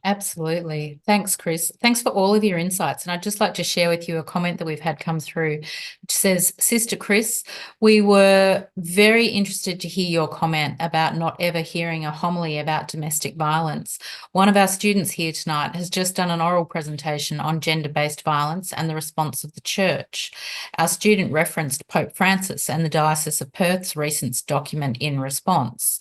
Absolutely. Thanks, Chris. Thanks for all of your insights. And I'd just like to share with you a comment that we've had come through, which says, Sister Chris, we were very interested to hear your comment about not ever hearing a homily about domestic violence. One of our students here tonight has just done an oral presentation on gender-based violence and the response of the church. Our student referenced Pope Francis and the Diocese of Perth's recent document in response.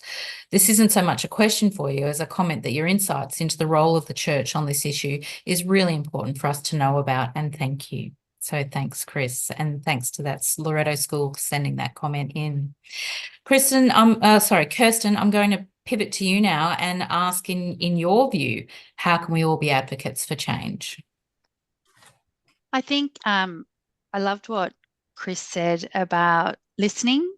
This isn't so much a question for you as a comment that your insights into the role of the church on this issue is really important for us to know about, and thank you. So thanks, Chris, and thanks to that Loreto School for sending that comment in. Kirstin, I'm going to pivot to you now and ask, in your view, how can we all be advocates for change? I think I loved what Chris said about listening.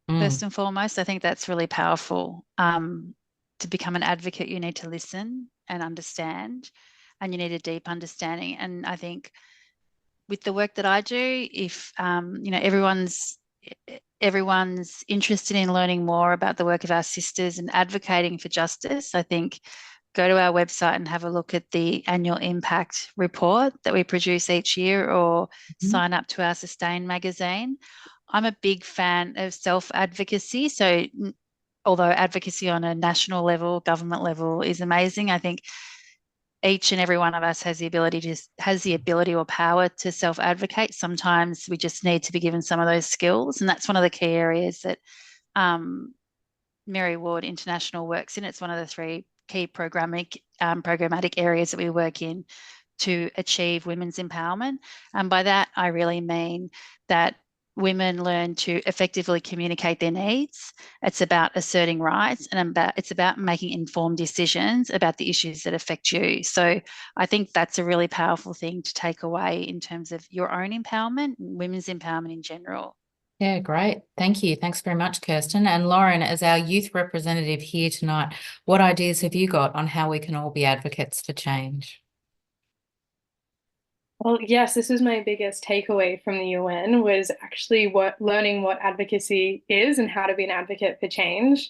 First and foremost, I think that's really powerful. To become an advocate, you need to listen and understand, and you need a deep understanding. And I think with the work that I do, if everyone's interested in learning more about the work of our sisters and advocating for justice, I think go to our website and have a look at the annual impact report that we produce each year, or sign up to our Sustain magazine. I'm a big fan of self-advocacy. So although advocacy on a national level, government level is amazing, I think each and every one of us has the ability or power to self-advocate. Sometimes we just need to be given some of those skills. And that's one of the key areas that Mary Ward International works in. It's one of the 3 key programmatic areas that we work in to achieve women's empowerment. And by that, I really mean that women learn to effectively communicate their needs. It's about asserting rights, and it's about making informed decisions about the issues that affect you. So I think that's a really powerful thing to take away in terms of your own empowerment, women's empowerment in general. Yeah, great. Thank you. Thanks very much, Kirstin. And Lauren, as our youth representative here tonight, what ideas have you got on how we can all be advocates for change? Well, yes, this is my biggest takeaway from the UN, was actually learning what advocacy is and how to be an advocate for change.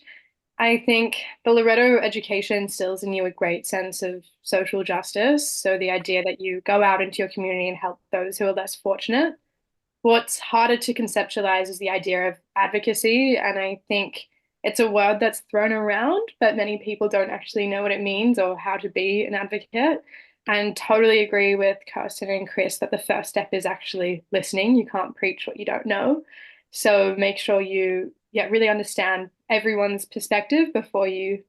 I think the Loreto education instills in you a great sense of social justice. So the idea that you go out into your community and help those who are less fortunate. What's harder to conceptualize is the idea of advocacy. And I think it's a word that's thrown around, but many people don't actually know what it means or how to be an advocate. And totally agree with Kirstin and Chris that the first step is actually listening. You can't preach what you don't know. So make sure you really understand everyone's perspective before you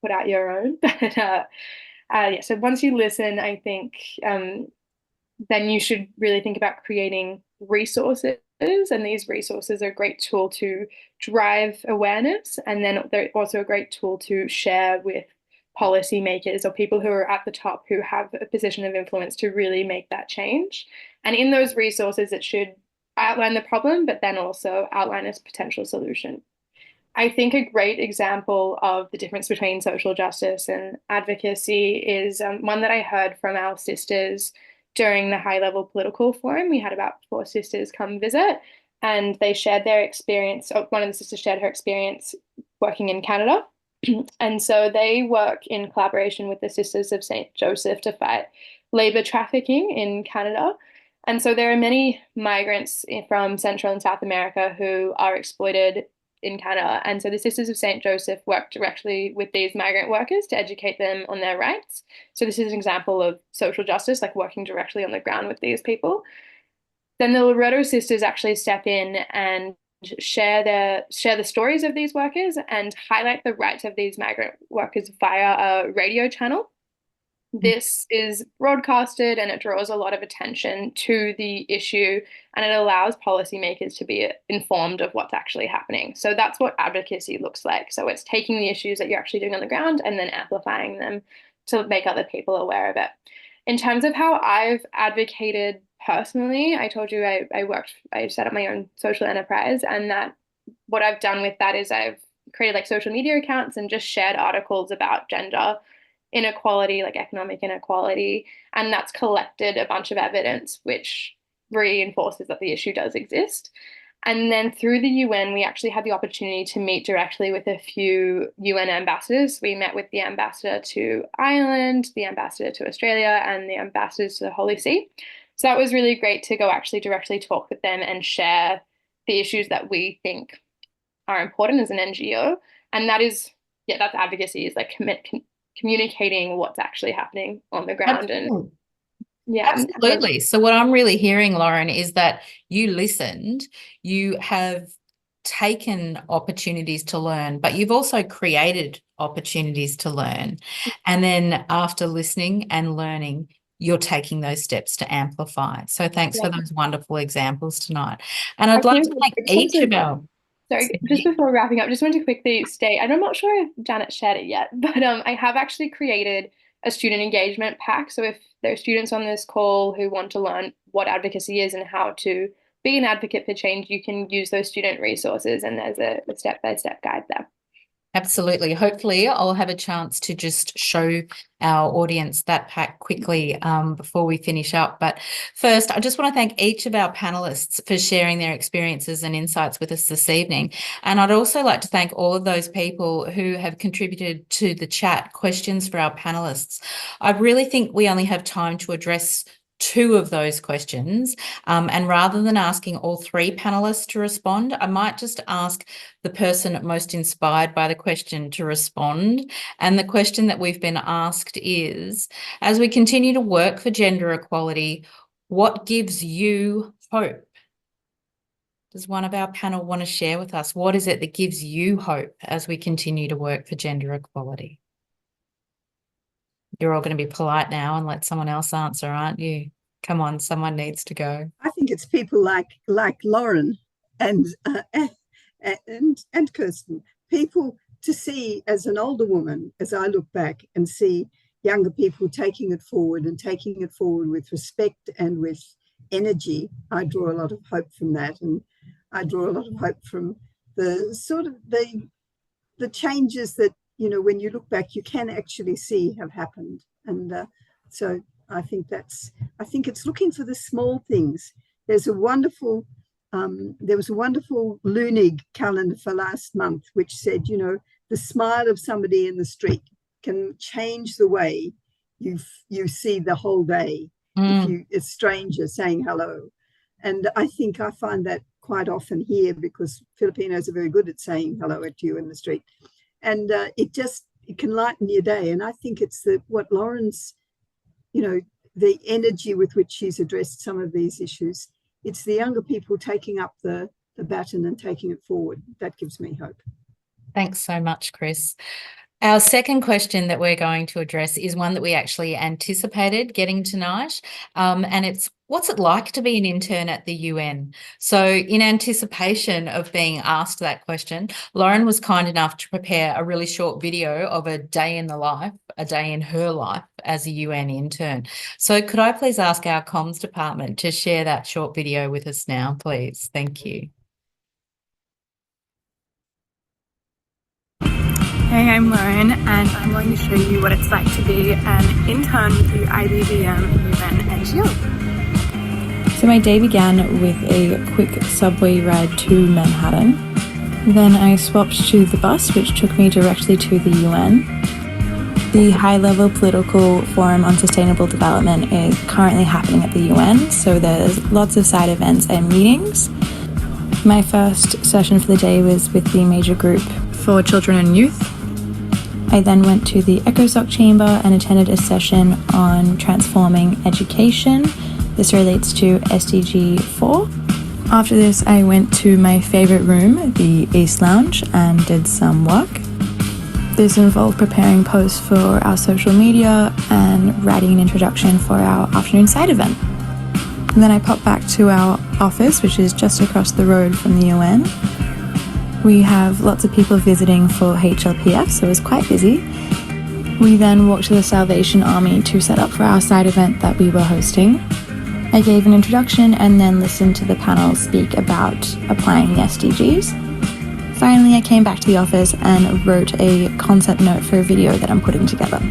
put out your own. So once you listen, I think then you should really think about creating resources. And these resources are a great tool to drive awareness. And then they're also a great tool to share with policymakers or people who are at the top who have a position of influence to really make that change. And in those resources, it should outline the problem, but then also outline a potential solution. I think a great example of the difference between social justice and advocacy is one that I heard from our sisters during the high-level political forum. We had about 4 sisters come visit, and they shared their experience. One of the sisters shared her experience working in Canada. And so they work in collaboration with the Sisters of St. Joseph to fight labor trafficking in Canada. And so there are many migrants from Central and South America who are exploited in Canada. And so the Sisters of St. Joseph work directly with these migrant workers to educate them on their rights. So this is an example of social justice, like working directly on the ground with these people. Then the Loreto Sisters actually step in and share the stories of these workers and highlight the rights of these migrant workers via a radio channel. This is broadcasted and it draws a lot of attention to the issue, and it allows policymakers to be informed of what's actually happening. So that's what advocacy looks like. So it's taking the issues that you're actually doing on the ground and then amplifying them to make other people aware of it. In terms of how I've advocated personally, I told you I set up my own social enterprise, and that what I've done with that is I've created like social media accounts and just shared articles about gender inequality, like economic inequality, and that's collected a bunch of evidence which reinforces that the issue does exist. And then through the UN, we actually had the opportunity to meet directly with a few UN ambassadors. We met with the ambassador to Ireland, the ambassador to Australia, and the ambassadors to the Holy See. So that was really great to go actually directly talk with them and share the issues that we think are important as an NGO. And that is, that's advocacy, is like communicating what's actually happening on the ground. Absolutely. Absolutely. So what I'm really hearing, Lauren, is that you listened, you have taken opportunities to learn, but you've also created opportunities to learn. And then after listening and learning, you're taking those steps to amplify. So thanks for those wonderful examples tonight. And I'd like to thank each of our... Sorry, just before wrapping up, just wanted to quickly state, and I'm not sure if Janet shared it yet, but I have actually created a student engagement pack. So if there are students on this call who want to learn what advocacy is and how to be an advocate for change, you can use those student resources, and there's a step-by-step guide there. Absolutely. Hopefully I'll have a chance to just show our audience that pack quickly before we finish up. But first, I just want to thank each of our panelists for sharing their experiences and insights with us this evening. And I'd also like to thank all of those people who have contributed to the chat questions for our panelists. I really think we only have time to address 2 of those questions. And rather than asking all 3 panelists to respond, I might just ask the person most inspired by the question to respond. And the question that we've been asked is, as we continue to work for gender equality, what gives you hope? Does one of our panel want to share with us? What is it that gives you hope as we continue to work for gender equality? You're all going to be polite now and let someone else answer, aren't you? Come on, someone needs to go. I think it's people like Lauren and Kirstin. People to see, as an older woman, as I look back and see younger people taking it forward and taking it forward with respect and with energy. I draw a lot of hope from that, and I draw a lot of hope from the sort of the changes that, you know, when you look back, you can actually see have happened. And so I think it's looking for the small things. There was a wonderful Loonig calendar for last month, which said, you know, the smile of somebody in the street can change the way you see the whole day. If a stranger saying hello. And I think I find that quite often here, because Filipinos are very good at saying hello to you in the street. And it can lighten your day. And I think it's what Lauren's, you know, the energy with which she's addressed some of these issues. It's the younger people taking up the baton and taking it forward. That gives me hope. Thanks so much, Chris. Our second question that we're going to address is one that we actually anticipated getting tonight, and it's, what's it like to be an intern at the UN? So in anticipation of being asked that question, Lauren was kind enough to prepare a really short video of a day in her life as a UN intern. So could I please ask our comms department to share that short video with us now, please? Thank you. Hey, I'm Lauren, and I'm going to show you what it's like to be an intern with the IBVM UN NGO. So my day began with a quick subway ride to Manhattan. Then I swapped to the bus, which took me directly to the UN. The high-level political forum on sustainable development is currently happening at the UN, so there's lots of side events and meetings. My first session for the day was with the major group for children and youth. I then went to the ECOSOC chamber and attended a session on transforming education. This relates to SDG 4. After this, I went to my favorite room, the East Lounge, and did some work. This involved preparing posts for our social media and writing an introduction for our afternoon side event. And then I popped back to our office, which is just across the road from the UN. We have lots of people visiting for HLPF, so it was quite busy. We then walked to the Salvation Army to set up for our side event that we were hosting. I gave an introduction and then listened to the panel speak about applying the SDGs. Finally, I came back to the office and wrote a concept note for a video that I'm putting together.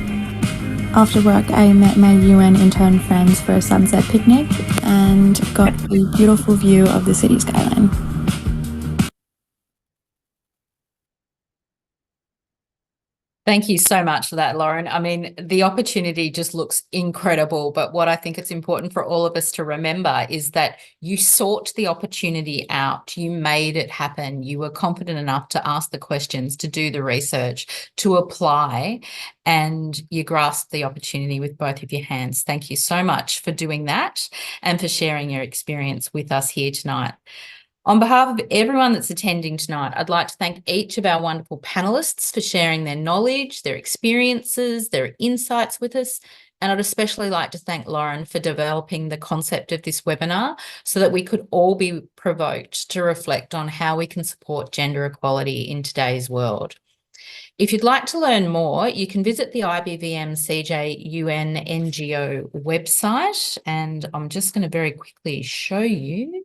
After work, I met my UN intern friends for a sunset picnic and got a beautiful view of the city skyline. Thank you so much for that, Lauren. I mean, the opportunity just looks incredible, but what I think it's important for all of us to remember is that you sought the opportunity out, you made it happen, you were confident enough to ask the questions, to do the research, to apply, and you grasped the opportunity with both of your hands. Thank you so much for doing that and for sharing your experience with us here tonight. On behalf of everyone that's attending tonight, I'd like to thank each of our wonderful panellists for sharing their knowledge, their experiences, their insights with us. And I'd especially like to thank Lauren for developing the concept of this webinar so that we could all be provoked to reflect on how we can support gender equality in today's world. If you'd like to learn more, you can visit the IBVM CJ UN NGO website, and I'm just going to very quickly show you.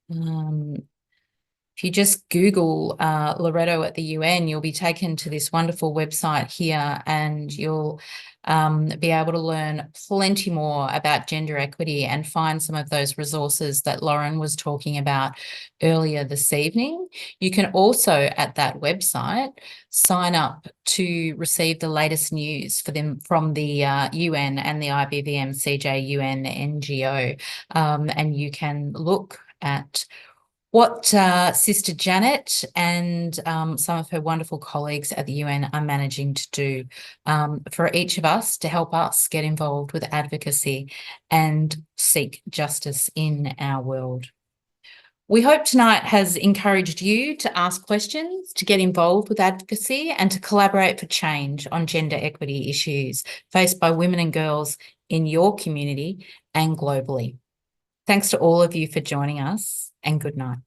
If you just Google Loreto at the UN, you'll be taken to this wonderful website here, and you'll be able to learn plenty more about gender equity and find some of those resources that Lauren was talking about earlier this evening. You can also, at that website, sign up to receive the latest news from the UN and the IBVM CJ UN NGO, and you can look at what Sister Janet and some of her wonderful colleagues at the UN are managing to do for each of us to help us get involved with advocacy and seek justice in our world. We hope tonight has encouraged you to ask questions, to get involved with advocacy, and to collaborate for change on gender equity issues faced by women and girls in your community and globally. Thanks to all of you for joining us, and good night.